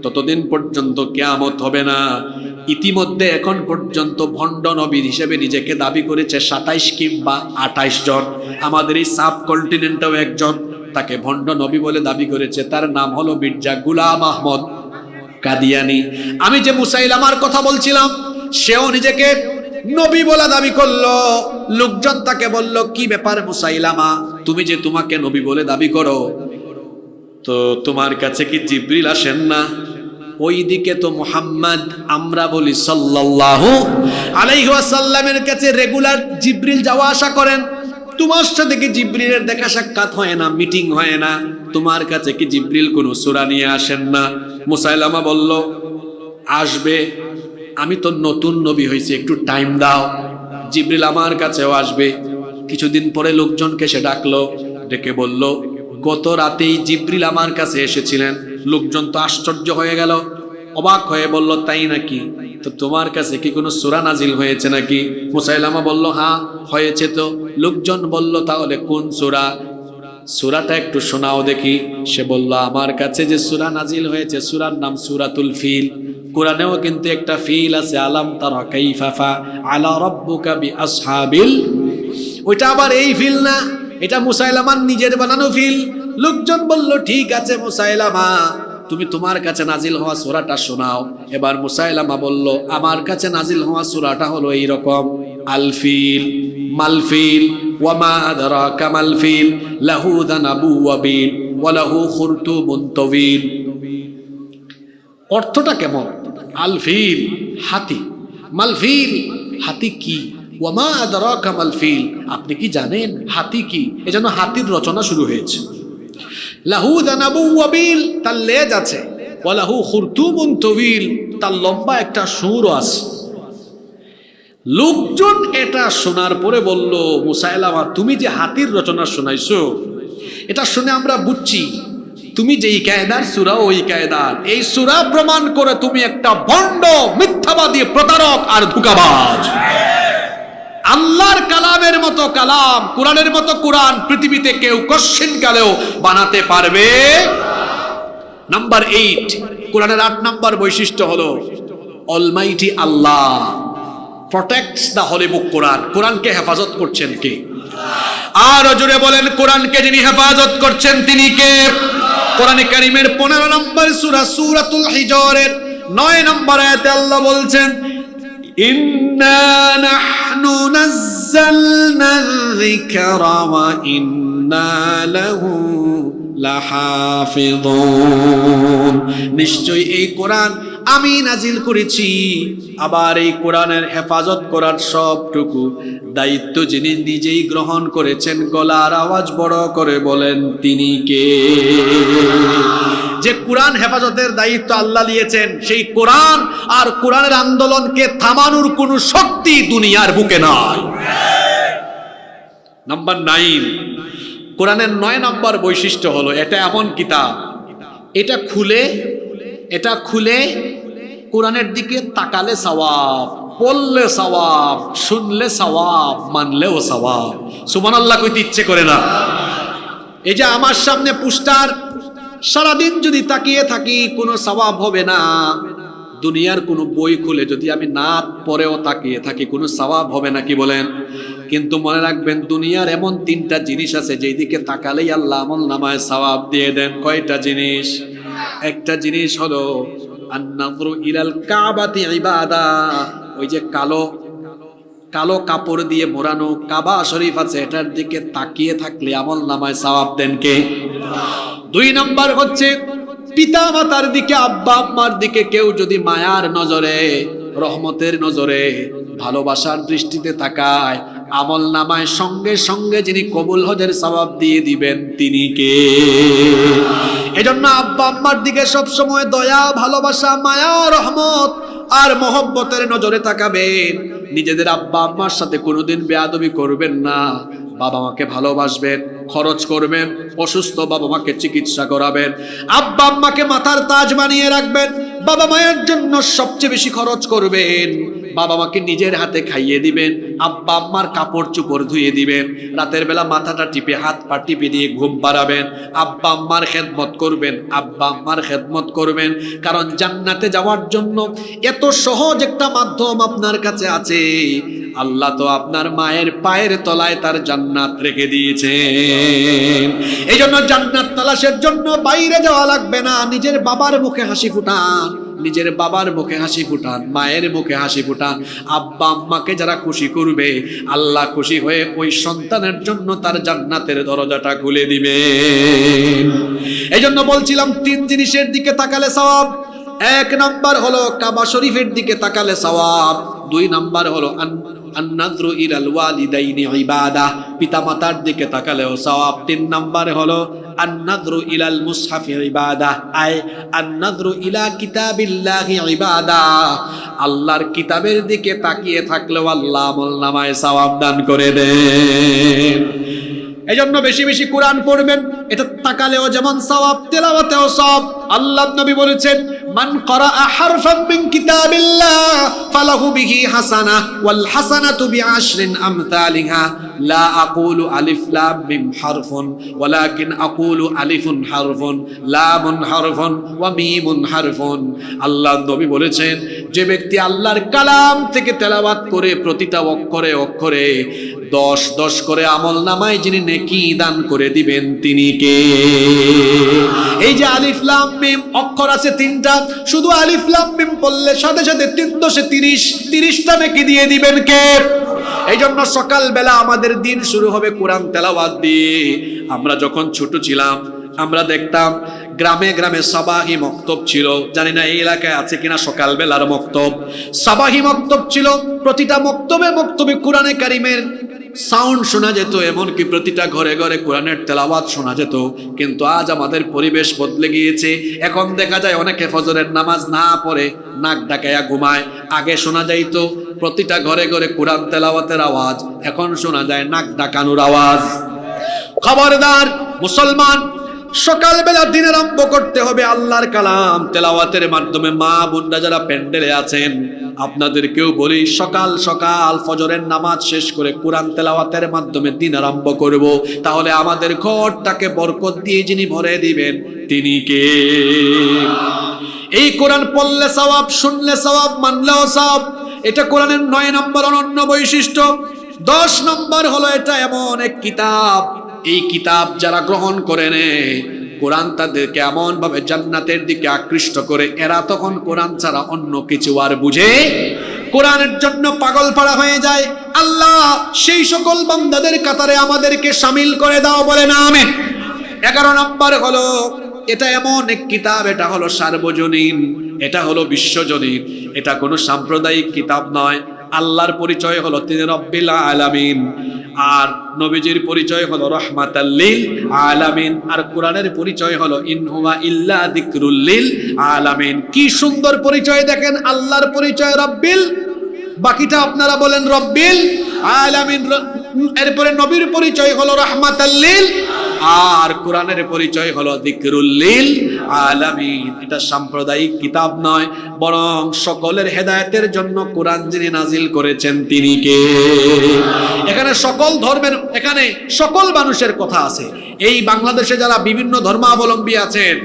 [SPEAKER 1] ততদিন পর্যন্ত কিয়ামত হবে না। ইতিমধ্যে এখন পর্যন্ত ভণ্ড নবী হিসেবে নিজেকে দাবি করেছে 27 কিংবা 28 জন। আমাদের এই সাব কন্টিনেন্টেও একজন তাকে ভণ্ড নবী বলে দাবি করেছে, তার নাম হলো মির্জা গোলাম আহমদ কাদিয়ানি। আমি যে মুসাইলামার কথা বলছিলাম, সেও নিজেকে নবী বলে দাবি করলো। লোকজন তাকে বলল, কি ব্যাপার মুসাইলামা, তুমি যে তোমাকে নবী বলে দাবি করো, তো তোমার কাছে কি জিবরিল আসেন না? ওইদিকে তো মুহাম্মদ, আমরা বলি সাল্লাল্লাহু আলাইহি ওয়াসাল্লামের কাছে রেগুলার জিবরিল যাওয়া আসা করেন, তোমার সাথে কি জিবরিলের দেখা সাক্ষাৎ হয় না, মিটিং হয় না? তোমার কাছে কি জিবরিল কোনো সূরা নিয়ে আসেন না? মুসাইলামা বলল, আসবে, আমি তো নতুন নবী হয়েছি, একটু টাইম দাও, জিবরিল আমার কাছেও আসবে। কিছুদিন পরে লোকজনকে সে ডাকলো, ডেকে বলল, গত রাতেই জিবরিল আমার কাছে এসেছিলেন। লোকজন তো আশ্চর্য হয়ে গেল, অবাক হয়ে বলল, তাই নাকি? তো তোমার কাছে কি কোনো সূরা নাজিল হয়েছে নাকি? মুসাইলামা বলল, হ্যাঁ হয়েছে। তো লোকজন বলল, তাহলে কোন সূরা? সূরাটা একটু শোনাও দেখি। সে বলল, আমার কাছে যে সূরা নাজিল হয়েছে সূরার নাম সূরাতুল ফিল। কোরআনেও কিন্তু একটা ফিল আছে, আলাম তারা কাইফা ফাআলা রাব্বুকা বিআসহাবিল। ওইটা আবার এই ফিল না, এটা মুসাইলামার নিজের বানানো ফিল। লোকজন বলল, ঠিক আছে মুসাইলামা, তুমি তোমার কাছে নাজিল হওয়া সূরাটা শোনাও। এবার মুসাইলামা বলল, আমার কাছে নাজিল হওয়া সূরাটা হলো এই রকম, আল ফিল মাল ফিল ওয়া মা আদরাকা মাল ফিল লাহু যানাবু ওয়াবিল ওয়া লাহু খুরতুবুন তাওয়িল। অর্থটা কেমন? আল ফিল হাতি, মাল ফিল হাতি কি, ওয়া মা আদরাকা মাল ফিল আপনি কি জানেন হাতি কি? এজন্য হাতির রচনা শুরু হয়েছে। লাহু যানাবু ওয়াবিল তার লেজ আছে, ওয়া লাহু খুরতুবুন তাওয়িল তার লম্বা একটা সুর আছে। লোকজন এটা শোনার পরে বলল, মুসাইলামা তুমি যে হাতির রচনা শোনাইছো, এটা শুনে আমরা বুঝছি তুমি যেই কায়দার সূরা ওই কায়দার। এই সূরা প্রমাণ করে তুমি একটা ভণ্ড, মিথ্যাবাদী, প্রতারক আর ধোঁকাবাজ। আল্লাহর কালামের মতো কালাম, কোরআনের মতো কোরআন পৃথিবীতে কেউ কশ্চিন কালেও বানাতে পারবে। নাম্বার 8, কোরআনের 8 নাম্বার বৈশিষ্ট্য হলো Almighty Allah protects the holy book Quran. কোরআনকে হেফাজত করছেন কে? আর জোরে বলেন, কোরআনকে যিনি হেফাজত করছেন তিনি কে? কোরআনে কারীমের 15 নম্বর সূরা সূরাতুল হিজরের 9 নম্বর আয়াতে আল্লাহ বলছেন, ইন্না নাহনু নাযালনা যিকরা ওয়া ইন্না লাহু লাহাফিযুন। নিশ্চয়ই এই কোরআন আমি নাজিল করেছি, আবার এই কোরআনের হেফাজত করার সবটুকু দায়িত্ব যিনি নিজেই গ্রহণ করেছেন। গলার আওয়াজ বড় করে বলেন, তিনি কে? যে কোরআন হেফাজতের দায়িত্ব আল্লাহ নিয়েছেন, সেই কোরআন আর কোরআনের আন্দোলনকে থামানোর কোনো শক্তি দুনিয়ার বুকে নাই। নাম্বার 9, কোরআনের 9 নম্বর বৈশিষ্ট্য হলো এটা এমন কিতাব, এটা খুলে কোরআনের দিকে তাকালে সওয়াব, পড়লে সওয়াব, শুনলে সওয়াব, মানলেও সওয়াব। সুবহানাল্লাহ কইতে ইচ্ছে করে না? এই যে আমার সামনে পোস্টার, সারাদিন যদি তাকিয়ে থাকি কোনো সওয়াব হবে না। দুনিয়ার কোনো বই খুলে যদি আমি না পড়েও তাকিয়ে থাকি কোনো সওয়াব হবে না, কি বলেন? কিন্তু মনে রাখবেন, দুনিয়ার এমন 3টা জিনিস আছে যেই দিকে তাকালেই আল্লাহ আমলনামায় সওয়াব দিয়ে দেন। কয়টা জিনিস? একটা জিনিস হলো আন-নাযরু ইলাল কাবাতি ইবাদা। ওই যে কালো কাপড় দিয়ে মোড়ানো কাবা শরীফ আছে, এটার দিকে তাকিয়ে থাকলে আমলনামায় সওয়াব দেন কে? 2 নম্বর হচ্ছে পিতা মাতার দিকে, আব্বা আম্মার দিকে কেউ যদি মায়ার নজরে, রহমতের নজরে, ভালোবাসার দৃষ্টিতে তাকায়, আমলনামায় সঙ্গে সঙ্গে যিনি কবুল হজের সওয়াব দিয়ে দিবেন তিনি কে? এজন্য আব্বা আম্মার দিকে সব সময় দয়া, ভালোবাসা, মায়া, রহমত আর মহব্বতের নজরে তাকাবেন। নিজেদের আব্বা আম্মার সাথে কোনোদিন বেয়াদবি করবেন না। বাবা মাকে ভালোবাসবেন, খরচ করবেন, অসুস্থ বাবা মাকে চিকিৎসা করাবেন, আব্বা আম্মাকে মাথার তাজ বানিয়ে রাখবেন, বাবা মায়ের জন্য সবচেয়ে বেশি খরচ করবেন, বাবা মাকে নিজের হাতে খাইয়ে দিবেন, আব্বা আম্মার কাপড় চোপড় ধুয়ে দিবেন, রাতের বেলা মাথাটা টিপে হাত পা টিপে দিয়ে ঘুম পাড়াবেন, আব্বা আম্মার খেদমত করবেন, আব্বা আম্মার খেদমত করবেন। কারণ জান্নাতে যাওয়ার জন্য এত সহজ একটা মাধ্যম আপনার কাছে আছে। আল্লাহ তো আপনার মায়ের পায়ের তলায় তার জান্নাত রেখে দিয়েছেন। এই জন্য জান্নাত তালাশের জন্য বাইরে যাওয়া লাগবে না। নিজের বাবার মুখে হাসি ফুটান, নিজের বাবার মুখে হাসি ফুটান, মায়ের মুখে হাসি ফুটান। আব্বা আম্মাকে যারা খুশি করবে, আল্লাহ খুশি হয়ে ওই সন্তানের জন্য তার জান্নাতের দরজাটা খুলে দিবেন। এই জন্য বলছিলাম 3 জিনিসের দিকে তাকালে সওয়াব। 1 নাম্বার হলো কাবা শরীফের দিকে তাকালে সওয়াব। 2 নাম্বার হলো আন-নাযরু ইলাল ওয়ালিদাইনি ইবাদা, পিতামাতার দিকে তাকালেও সওয়াব। 3 নাম্বার হলো আন-নাযরু ইলাল মুসহাফি ইবাদাহ, আয় আন-নাযরু ইলা কিতাবিল্লাহি ইবাদাহ। আল্লাহর কিতাবের দিকে তাকিয়ে থাকলেও আল্লাহ আমলনামায় সওয়াব দান করে দেন। এজন্য বেশি বেশি কোরআন পড়বেন, এটা তাকালেও যেমন সওয়াব, তেলাওয়াতেও সওয়াব। আল্লাহর নবী বলেছেন, মান করাআ হারফাম মিন কিতাবিল্লাহ ফালাহু বিহি হাসানাহ ওয়াল হাসানাতু বিআশরি আমসালিহা। লা আকুলু আলিফ লাম মিম হারফুন ওয়ালাকিন আকুলু আলিফুন হারফুন, লামুন হারফুন ওয়া মিমুন হারফুন। আল্লাহর নবী বলেছেন, যে ব্যক্তি আল্লাহর কালাম থেকে তেলাওয়াত করে প্রতিটা অক্ষরে অক্ষরে 10 করে আমলনামায় যিনি নেকি দান করে দিবেন তিনি কে? এই যে আলিফ লাম মিম অক্ষর আছে 3টা, শুধু আলিফ লাম মিম পড়লে সাথে সাথে 330টা নেকি দিয়ে দিবেন কে? এই জন্য সকালবেলা আমাদের দিন শুরু হবে কোরআন তেলাওয়াত দিয়ে। আমরা যখন ছোট ছিলাম আমরা দেখতাম গ্রামে গ্রামে সাবাহি মক্তব ছিল। জানি না এই এলাকায় আছে কিনা সকালবেলার মক্তব। সাবাহি মক্তব ছিল, প্রতিটা মক্তবে কোরআনে কারিমের সাউন্ড শোনা যেত, এমনকি প্রতিটা ঘরে ঘরে কোরআনের তেলাওয়াত শোনা যেত। কিন্তু আজ আমাদের পরিবেশ বদলে গিয়েছে। এখন দেখা যায় অনেকে ফজরের নামাজ না পড়ে নাক ডাকায়া ঘুমায়। আগে শোনা যাইতো প্রতিটা ঘরে ঘরে কোরআন তেলাওয়াতের আওয়াজ, এখন শোনা যায় নাক ডাকানোর আওয়াজ। খবরদার মুসলমান, সকালবেলা দিন আরম্ভ করতে হবে আল্লাহর কালাম তেলাওয়াতের মাধ্যমে। মা বোনরা যারা প্যান্ডেলে আছেন আপনাদেরকেও বলি, সকাল সকাল ফজরের নামাজ শেষ করে কোরআন তেলাওয়াতের মাধ্যমে দিন আরম্ভ করব। তাহলে আমাদের ঘরটাকে বরকত দিয়ে যিনি ভরে দিবেন তিনি কে? এই কোরআন পড়লে সওয়াব, শুনলে সওয়াব, মানলেও সওয়াব। এটা কোরআনের 9 নম্বর অনন্য বৈশিষ্ট্য। 10 নম্বর হলো এটা এমন এক কিতাব, এই কিতাব যারা গ্রহণ করে নেয় কোরআন তাদেরকে এমন ভাবে জান্নাতের দিকে আকৃষ্ট করে, এরা তখন কোরআন ছাড়া অন্য কিছু আর বুঝে, কোরআনের জন্য পাগল পাড়া হয়ে যায়। আল্লাহ সেই সকল বান্দাদের কাতারে আমাদেরকে শামিল করে দাও, বলে না আমিন। 11 নম্বর হলো এটা এমন এক কিতাব, এটা হলো সার্বজনীন, এটা হলো বিশ্বজনীন, এটা কোনো সাম্প্রদায়িক কিতাব নয়। আল্লাহর পরিচয় হলো তিনি রব্বিল আলামিন, আর নবীজির পরিচয় হলো রাহমাতাল লিল আলামিন, আর কোরআনের পরিচয় হলো ইন হুয়া ইল্লা যিকরুল লিল আলামিন। কি সুন্দর পরিচয় দেখেন, আল্লাহর পরিচয় রব্বিল, বাকিটা আপনারা বলেন রব্বিল আলামিন। এরপরে নবীর পরিচয় হলো রাহমাতাল লিল, আর কোরআনের পরিচয় হলো যিকরুল লিল আলামিন। এটা সাম্প্রদায়িক কিতাব নয়, বরং সকলের হেদায়েতের জন্য কোরআন যিনি নাজিল করেছেন তিনি কে? এখানে সকল ধর্মের, এখানে সকল মানুষের কথা আছে। এই বাংলাদেশে যারা বিভিন্ন ধর্মাবলম্বী আছেন,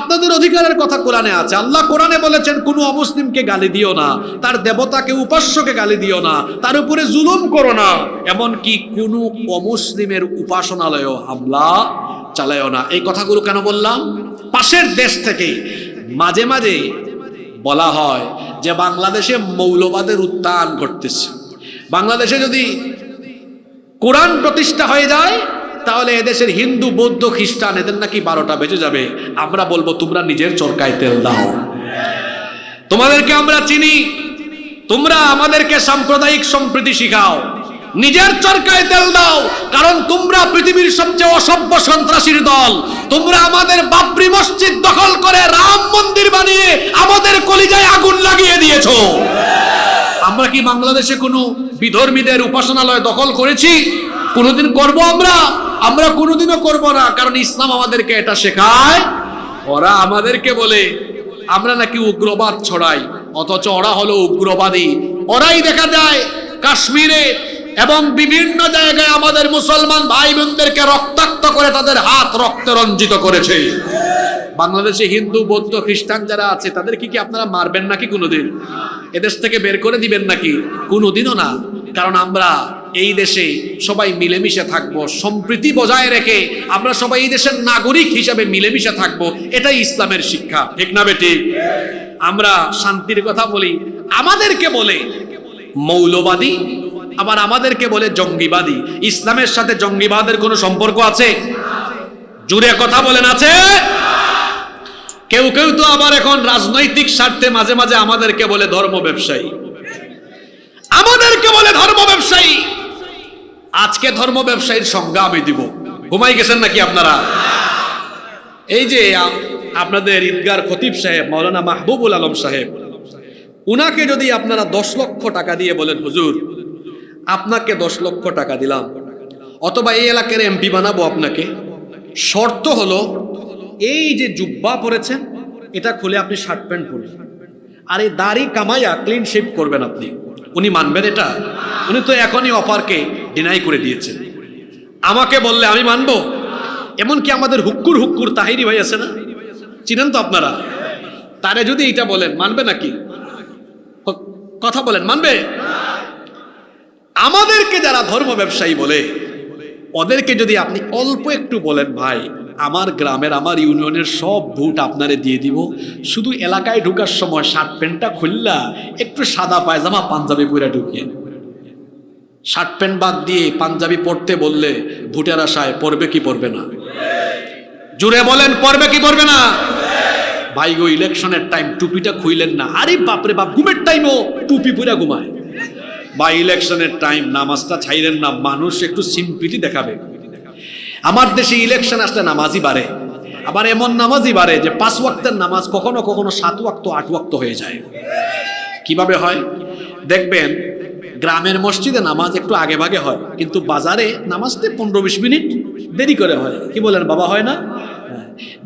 [SPEAKER 1] আপনাদের অধিকারের কথা কোরআনে আছে। আল্লাহ কোরআনে বলেছেন কোনো অমুসলিমকে গালি দিও না, তার দেবতাকে উপাস্যকে গালি দিও না, তার উপরে জুলুম করো না, এমনকি কোনো অমুসলিমের উপাসনালয়েও হামলা চালায়ও না। এই কথাগুলো কেন বললাম? পাশের দেশ থেকে মাঝে মাঝে বলা হয় যে বাংলাদেশে মৌলবাদের উত্থান ঘটতেছে, বাংলাদেশে যদি কোরআন প্রতিষ্ঠা হয়ে যায় তাহলে এদেশের হিন্দু, বৌদ্ধ, খ্রিস্টান এদের নাকি 12টা বেজে যাবে। আমরা বলবো তোমরা নিজের চরকায় তেল দাও, তোমাদেরকে আমরা চিনি, তোমরা আমাদেরকে সাম্প্রদায়িক সম্প্রীতি শিখাও, নিজের চরকায় তেল দাও, কারণ তোমরা পৃথিবীর সবচেয়ে অসভ্য সন্ত্রাসীর দল। তোমরা আমাদের বাবরি মসজিদ দখল করে রাম মন্দির বানিয়ে আমাদের কলিজায় আগুন লাগিয়ে দিয়েছো। আমরা কি বাংলাদেশে কোনো বিধর্মীদের উপাসনালয় দখল করেছি? কোনোদিন করব আমরা কোনোদিনও করব না, কারণ ইসলাম আমাদেরকে এটা শেখায়। ওরা আমাদেরকে বলে আমরা নাকি উগ্রবাদ ছড়াই, অথচ ওরা হলো উগ্রবাদী। ওরাই দেখা যায় কাশ্মীরে এবং বিভিন্ন জায়গায় আমাদের মুসলমান ভাই বোনদেরকে রক্তাক্ত করে তাদের হাত রক্তে রঞ্জিত করেছে। বাংলাদেশে হিন্দু, বৌদ্ধ, খ্রিস্টান যারা আছে তাদেরকে কি আপনারা মারবেন নাকি কোনোদিন? এদেশ থেকে বের করে দিবেন নাকি? কোনোদিনও না। কারণ আমরা এই দেশে সবাই মিলেমিশে থাকবো, সম্প্রীতি বজায় রেখে আমরা সবাই এই দেশের নাগরিক হিসাবে মিলেমিশে থাকবো। এটাই ইসলামের শিক্ষা, ঠিক না বেটি? আমরা শান্তির কথা বলি, আমাদেরকে বলে মৌলবাদী, আবার আমাদেরকে বলে জঙ্গিবাদী। ইসলামের সাথে জঙ্গিবাদের কোনো সম্পর্ক আছে? জুড়ে কথা বলেন, আছে? কেউ কেউ তো আবার এখন রাজনৈতিক স্বার্থে মাঝে মাঝে আমাদেরকে বলে ধর্ম ব্যবসায়ী, আমাদেরকে বলে ধর্ম ব্যবসায়ী। আজকে ধর্ম ব্যবসায়ীর সংজ্ঞা আমি দিব। ঘুমাই গেছেন নাকি আপনারা? এই যে আপনাদের ঈদগার খতিব সাহেব মাওলানা মাহবুবুল আলম সাহেব, উনাকে যদি আপনারা 10 লক্ষ টাকা দিয়ে বলেন হুজুর আপনাকে 10 লক্ষ টাকা দিলাম, অথবা এই এলাকার এমপি বানাবো আপনাকে, শর্ত হলো এই যে জুব্বা পরেছেন এটা খুলে আপনি শার্ট প্যান্ট পরবেন, আর এই দাড়ি কামাইয়া ক্লিন শেভ করবেন আপনি, উনি মানবেন এটা? উনি তো এখনই অফারকে ডিনাই করে দিয়েছেন। আমাকে বললে আমি মানবো? এমনকি আমাদের হুক্কুর তাহিরি ভাই আছে না, চিনেন তো আপনারা, তারে যদি এটা বলেন মানবে নাকি? কথা বলেন, মানবে? আমাদেরকে যারা ধর্ম ব্যবসায়ী বলে ওদেরকে যদি আপনি অল্প একটু বলেন ভাই আমার গ্রামের আমার ইউনিয়নের সব ভোট আপনারে দিয়ে দিব, শুধু এলাকায় ঢুকার সময় শার্ট প্যান্টটা খুললা একটু সাদা পায়জামা পাঞ্জাবি পরে ঢুকিয়ে, শার্ট প্যান্ট বাদ দিয়ে পাঞ্জাবি পরতে বললে ভোটের আশায় পড়বে কি পড়বে না? জুড়ে বলেন, পড়বে কি পড়বে না? ভাই গো ইলেকশনের টাইম টুপিটা খুইলেন না, আরে বাপরে বাপ, ঘুমের টাইমও টুপি পরে ঘুমায়। বা ইলেকশনের টাইম নামাজটা ছাইরেন না, মানুষ একটু সিম্পিটি দেখাবে। আমার দেশে ইলেকশন আসলে নামাজই বাড়ে, আবার এমন নামাজই বাড়ে যে 5 ওয়াক্তের নামাজ কখনো কখনো 7 ওয়াক্ত 8 ওয়াক্ত হয়ে যায়। কিভাবে হয় দেখবেন, গ্রামের মসজিদে নামাজ একটু আগে ভাগে হয়, কিন্তু বাজারে নামাজতে 15-20 মিনিট দেরি করে হয়। কি বলেন বাবা, হয় না?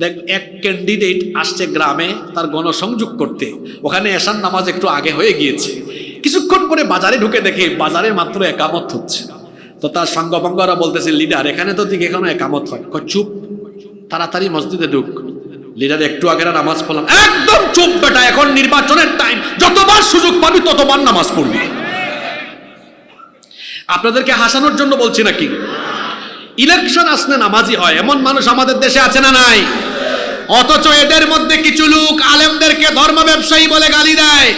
[SPEAKER 1] দেখ, এক ক্যান্ডিডেট আসছে গ্রামে তার গণসংযোগ করতে, ওখানে এশার নামাজ একটু আগে হয়ে গিয়েছে, কিছুক্ষণ পরে বাজারে ঢুকে দেখে বাজারে মাত্র একামত হচ্ছে। তো তার সঙ্গভঙ্গরা বলতেছে, লিডার এখানে তো দিকে এখনো একামত হয়। চুপ, তাড়াতাড়ি মসজিদে ঢুক। লিডার একটু আগে নামাজ পড়লাম, একদম চুপ বেটা, এখন নির্বাচনের টাইম, যতবার সুযোগ পাবি ততবার নামাজ পড়বি। আপনাদেরকে হাসানোর জন্য বলছি নাকি? ইলেকশন আসলে নামাজি হয় এমন মানুষ আমাদের দেশে আছে না নাই? অথচ এদের মধ্যে কিছু লোক আলেমদেরকে ধর্ম ব্যবসায়ী বলে গালি দেয়।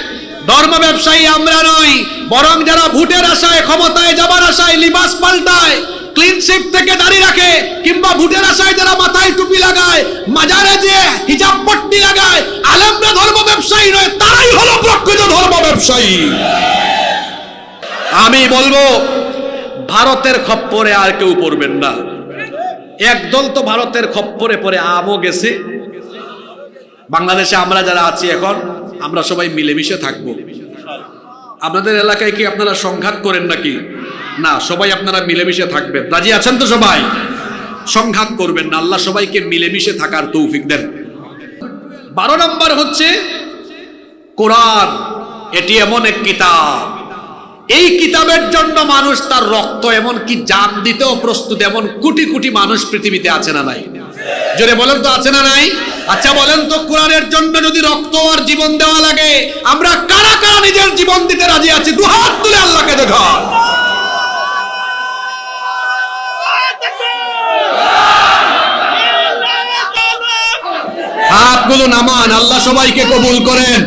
[SPEAKER 1] ধর্ম ব্যবসায়ী আমরা নই, বরং যারা ভোটের আশায়, ক্ষমতায় যাবার আশায় লিবাস পাল্টায়, ক্লিন শেভ থেকে দাড়ি রাখে, কিংবা ভোটের আশায় যারা মাথায় টুপি লাগায়, মাজারে যে হিজাব পট্টি লাগায়, আলেমরা ধর্ম ব্যবসায়ী নয়, তারাই হলো প্রকৃত ধর্ম ব্যবসায়ী। আমি বলবো ভারতের খপ্পরে আর কেউ পড়বেন না। একদল তো ভারতের খপ্পরে পরে আমও গেছে। বাংলাদেশে আমরা যারা আছি এখন, আমরা সবাই মিলেমিশে থাকবো। আপনাদের এলাকায় কি আপনারা সংঘাত করেন নাকি? না, সবাই আপনারা মিলেমিশে থাকবেন। রাজি আছেন তো সবাই? সংঘাত করবেন না, আল্লাহ সবাইকে মিলেমিশে থাকার তৌফিক দেন। 12 নম্বর হচ্ছে কোরআন। এটি এমন এক কিতাব, এই কিতাবের জন্য মানুষ তার রক্ত এমনকি জান দিতেও প্রস্তুত, এমন কোটি কোটি মানুষ পৃথিবীতে আছে না নাই? জোরে বলেন তো, আছে না নাই? আচ্ছা বলেন তো, কোরআনের জন্য যদি রক্ত আর জীবন দেওয়া লাগে, আমরা কারা কারা নিজের জীবন দিতে রাজি আছি? দুহাত তুলে আল্লাহকে দেখান। হাতগুলো নামান, আল্লাহ সবাইকে কবুল করেন।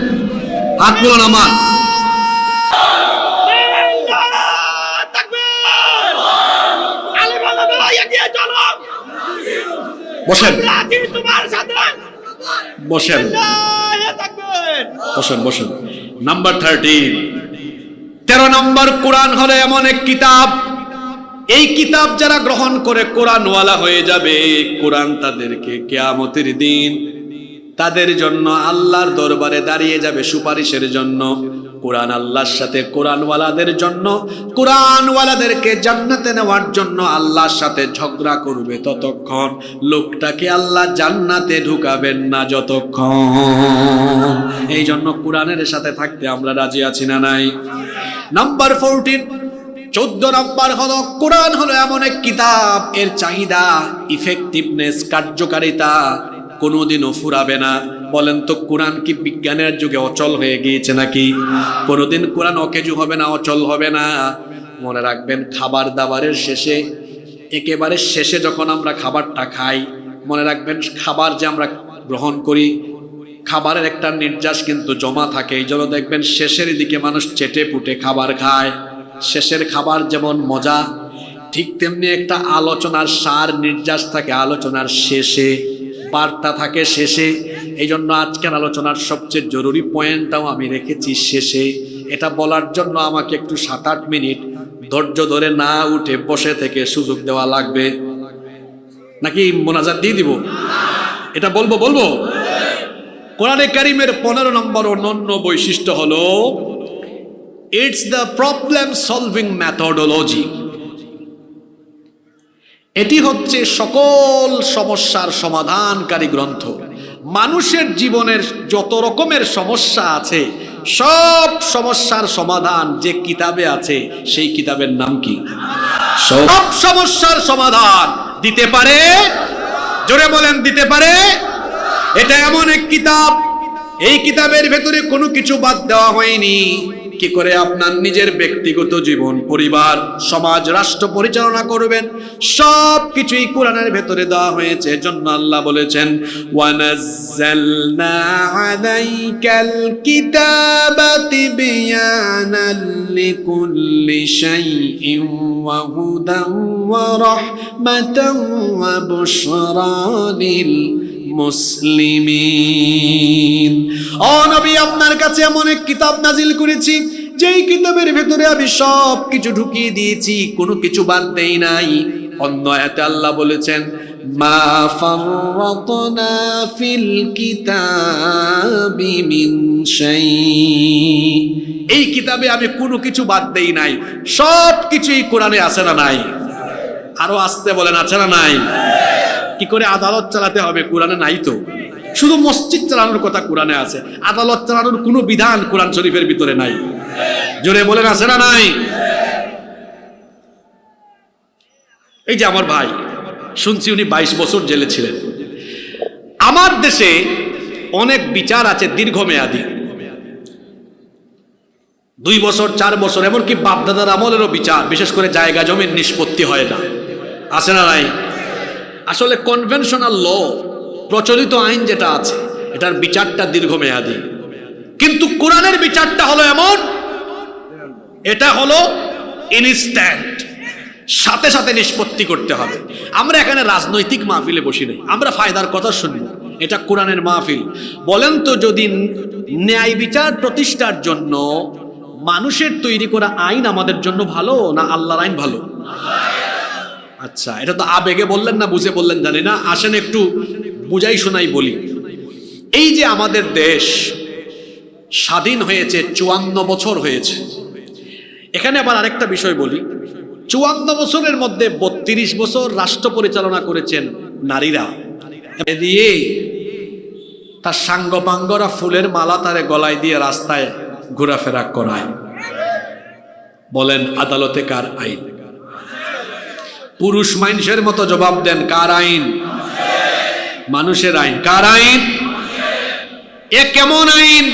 [SPEAKER 1] হাতগুলো নামান। বসেন বসেন বসেন বসেন। নাম্বার 13 নম্বর, কোরআন হলো এমন এক কিতাব, এই কিতাব যারা গ্রহণ করে কোরআনওয়ালা হয়ে যাবে, কোরআন তাদেরকে কিয়ামতের দিন তাদের জন্য আল্লাহর দরবারে দাঁড়িয়ে যাবে সুপারিশের জন্য। কোরআন আল্লাহর সাথে, কোরআনওয়ালাদের জন্য, কোরআনওয়ালাদেরকে জান্নাতে নেওয়ার জন্য আল্লাহর সাথে ঝগড়া করবে ততক্ষণ, লোকটাকে আল্লাহ জান্নাতে ঢুকাবেন না যতক্ষণ। এই জন্য কোরআনের সাথে থাকতে আমরা রাজি আছি না নাই? নাম্বার 14 নম্বর হলো, কোরআন হলো এমন এক কিতাব, এর চাহিদা, ইফেক্টিভনেস, কার্যকারিতা কোনোদিনও ফুরাবে না। বলেন তো, কোরআন কি বিজ্ঞানের যুগে অচল হয়ে গিয়েছে নাকি? কোনোদিন কোরআন অকেজু হবে না, অচল হবে না। মনে রাখবেন, খাবার দাবারের শেষে, একেবারে শেষে যখন আমরা খাবারটা খাই, মনে রাখবেন খাবার যে আমরা গ্রহণ করি, খাবারের একটা নির্যাস কিন্তু জমা থাকে। এই জন্য দেখবেন শেষের দিকে মানুষ চেটে পুটে খাবার খায়। শেষের খাবার যেমন মজা, ঠিক তেমনি একটা আলোচনার সার নির্যাস থাকে আলোচনার শেষে, বার্তা থাকে শেষে। এই জন্য আজকের আলোচনার সবচেয়ে জরুরি পয়েন্টটাও আমি রেখেছি শেষে। এটা বলার জন্য আমাকে একটু 7-8 মিনিট ধৈর্য ধরে না উঠে বসে থেকে সুযোগ দেওয়া লাগবে, নাকি মোনাজাত দিয়ে দিব? এটা বলবো কোরআনে কারীমের 15 নম্বর অনন্য বৈশিষ্ট্য হলো it's the problem solving methodology. এটি হচ্ছে সকল সমস্যার সমাধানকারী গ্রন্থ। মানুষের জীবনের যত রকমের সমস্যা আছে সব সমস্যার সমাধান যে কিতাবে আছে সেই কিতাবের নাম কি? সব সমস্যার সমাধান দিতে পারে, জোরে বলেন দিতে পারে। এটা এমন এক কিতাব, এই কিতাবের ভেতরে কোনো কিছু বাদ দেওয়া হয়নি। কি করে আপনার নিজের ব্যক্তিগত জীবন, পরিবার, সমাজ, রাষ্ট্র পরিচালনা করবেন সব কিছুই কোরআনের ভেতরে দেওয়া হয়েছে। এজন্য আল্লাহ বলেছেন ওয়ানাজ্জালনা আলাইকাল কিতাবা তিবয়ানাল লিকুল্লি শাইইন ওয়া হুদান ওয়া রাহমাতান ওয়া বুশরা লিল মুসলিমিন। ও নবী, আপনার কাছে এমন এক কিতাব নাজিল করেছি যেই কিতাবের ভেতরে আমি সব কিছু ঢুকিয়ে দিয়েছি, কোনো কিছু বাদ দেই নাই। অন্য আয়াতে আল্লাহ বলেছেন মা ফাররাতনা ফিল কিতাবি মিন শাই, এই কিতাবে আমি কোনো কিছু বাদ দেই নাই, সব কিছুই কোরআনে আছে না নাই? আরো আসতে বলেন আছে না নাই? কি করে আদালত চালাতে হবে কোরআনে নাই তো? শুধু মসজিদ চালানোর কথা কোরআনে আছে, আদালত চালানোর কোনো বিধান কোরআন শরীফের ভিতরে নাই। জোরে বলেন আছে না নাই? এই যে আমার ভাই, শুনছি উনি 22 বছর জেলে ছিলেন। আমার দেশে অনেক বিচার আছে দীর্ঘমেয়াদী, 2 বছর 4 বছর, এমনকি বাপদাদার আমলেরও বিচার, বিশেষ করে জায়গা জমির নিষ্পত্তি হয় না, আছে না নাই? আসলে কনভেনশনাল ল, প্রচলিত আইন যেটা আছে, এটার বিচারটা দীর্ঘমেয়াদী। কিন্তু কোরআনের বিচারটা হলো এমন, এটা হলো ইনস্ট্যান্ট, সাথে সাথে নিষ্পত্তি করতে হবে। আমরা এখানে রাজনৈতিক মাহফিলে বসি নাই, আমরা ফায়দার কথা শুনবো। এটা কোরআনের মাহফিল। বলেন তো, যদি ন্যায় বিচার প্রতিষ্ঠার জন্য মানুষের তৈরি করা আইন আমাদের জন্য ভালো না আল্লাহর আইন ভালো? আচ্ছা, এটা তো আবেগে বললেন না বুঝে বললেন জানি না, আসেন একটু বুঝাই শোনাই বলি। এই যে আমাদের দেশ স্বাধীন হয়েছে 54 বছর হয়েছে। এখানে আবার আরেকটা বিষয় বলি, 54 বছরের মধ্যে 32 বছর রাষ্ট্র পরিচালনা করেছেন নারীরা। দিয়ে তার সাঙ্গপাঙ্গরা ফুলের মালা তারে গলায় দিয়ে রাস্তায় ঘোরাফেরা করায়। বলেন আদালতে কার আইন? পুরুষ মানুষের মতো জবাব দেন, কার আইন? মানুষের আইন। কার আইন? এ কেমন আইন?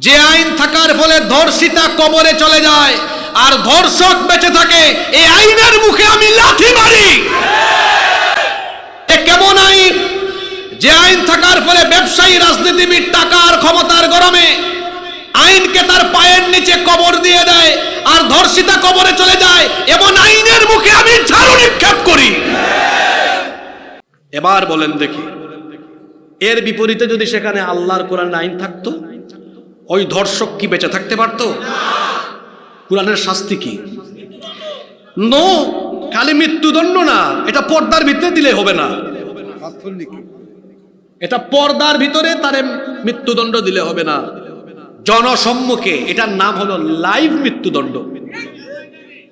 [SPEAKER 1] যে আইন থাকার ফলে ধর্ষিতা কবরে চলে যায় আর ধর্ষক বেঁচে থাকে, এই আইনের মুখে আমি লাথি মারি। এ কেমন আইন? যে আইন থাকার ফলে ব্যবসায়ী, রাজনীতিবিদ টাকার ক্ষমতার গরমে আইনকে তার পায়ের নিচে কবর দিয়ে দেয় আর ধর্ষিতা কবরে চলে যায়, এমন আইনের মুখে আমি ঝাড়ু নিক্ষেপ করি। এবার বলেন দেখি, এর বিপরীতে যদি সেখানে আল্লাহর কোরআন আইন থাকতো, ওই ধর্ষক কি বেঁচে থাকতে পারতো? কোরআনের শাস্তি কি? নো, খালি মৃত্যুদণ্ড না, এটা পর্দার ভিতরে দিলে হবে না। এটা পর্দার ভিতরে তারে মৃত্যুদণ্ড দিলে হবে না, জনসম্মুখে। এটার নাম হলো লাইভ মৃত্যুদণ্ড।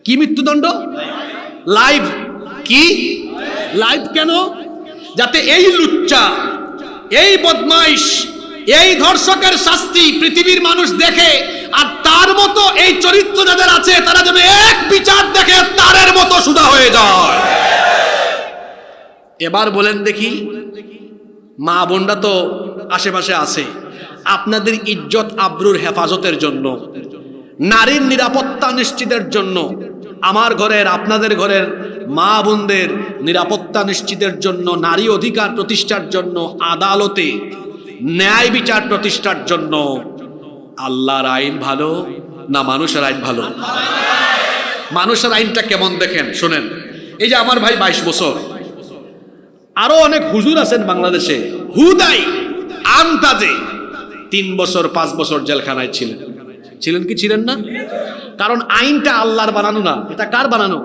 [SPEAKER 1] কি মৃত্যুদণ্ড? লাইভ। কি লাইভ? কেন? যাতে এই লুচ্চা, এই বদমাইশ, এই ধর্ষকের শাস্তি পৃথিবীর মানুষ দেখে, আর তার মতো এই চরিত্র যাদের আছে তারা যেন এক বিচার দেখে তারের মতো সুদা হয়ে যায়। এবার বলেন দেখি, মা বোনরা তো আশেপাশে আছে, আপনাদের ইজ্জত আবরুর হেফাজতের জন্য, নারীর নিরাপত্তা নিশ্চিতের জন্য, আমার ঘরের, আপনাদের ঘরের মা বোনদের নিরাপত্তা নিশ্চিতের জন্য, নারী অধিকার প্রতিষ্ঠার জন্য, আদালতে ন্যায় বিচার প্রতিষ্ঠার জন্য আল্লাহর আইন ভালো না মানুষের আইন ভালো? মানুষের আইনটা কেমন দেখেন, শোনেন। এই যে আমার ভাই 22 বছর, আরো অনেক হুজুর আছেন বাংলাদেশে, হুদাই আন্তাজে 3 বছর 5 বছর জেলখানায় ছিলেন। ছিলেন কি ছিলেন না? কারণ আইনটা আল্লাহর বানানো না, এটা কার বানানো?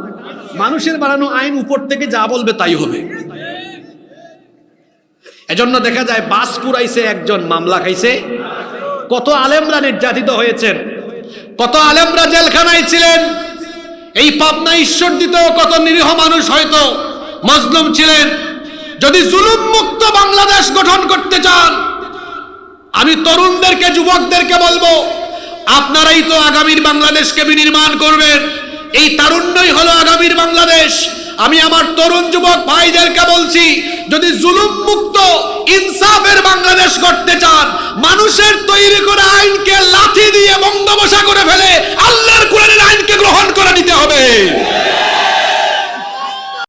[SPEAKER 1] মানুষের বানানো আইন। উপর থেকে যা বলবে তাই হবে। এজন্য দেখা যায় বাস পুরাইছে একজন, মামলা খাইছে কত আলেমরা নির্যাতিত হয়েছেন, কত আলেমরা জেলখানায় ছিলেন। এই পাবনা ঈশ্বরদীত কত নিরীহ মানুষ হয়তো মজলুম ছিলেন। যদি জুলুম মুক্ত বাংলাদেশ গঠন করতে চান, আমি তরুণদেরকে, যুবকদেরকে বলবো, আপনারাই তো আগামীর বাংলাদেশকে বিনির্মাণ করবেন। এই তারুণ্যই হলো আগামীর বাংলাদেশ। আমি আমার তরুণ যুবক ভাইদেরকে বলছি, যদি জুলুম মুক্ত ইনসাফের বাংলাদেশ করতে চান, মানুষের তৈরি করা আইনকে লাথি দিয়ে বঙ্গোপসাগরে ফেলে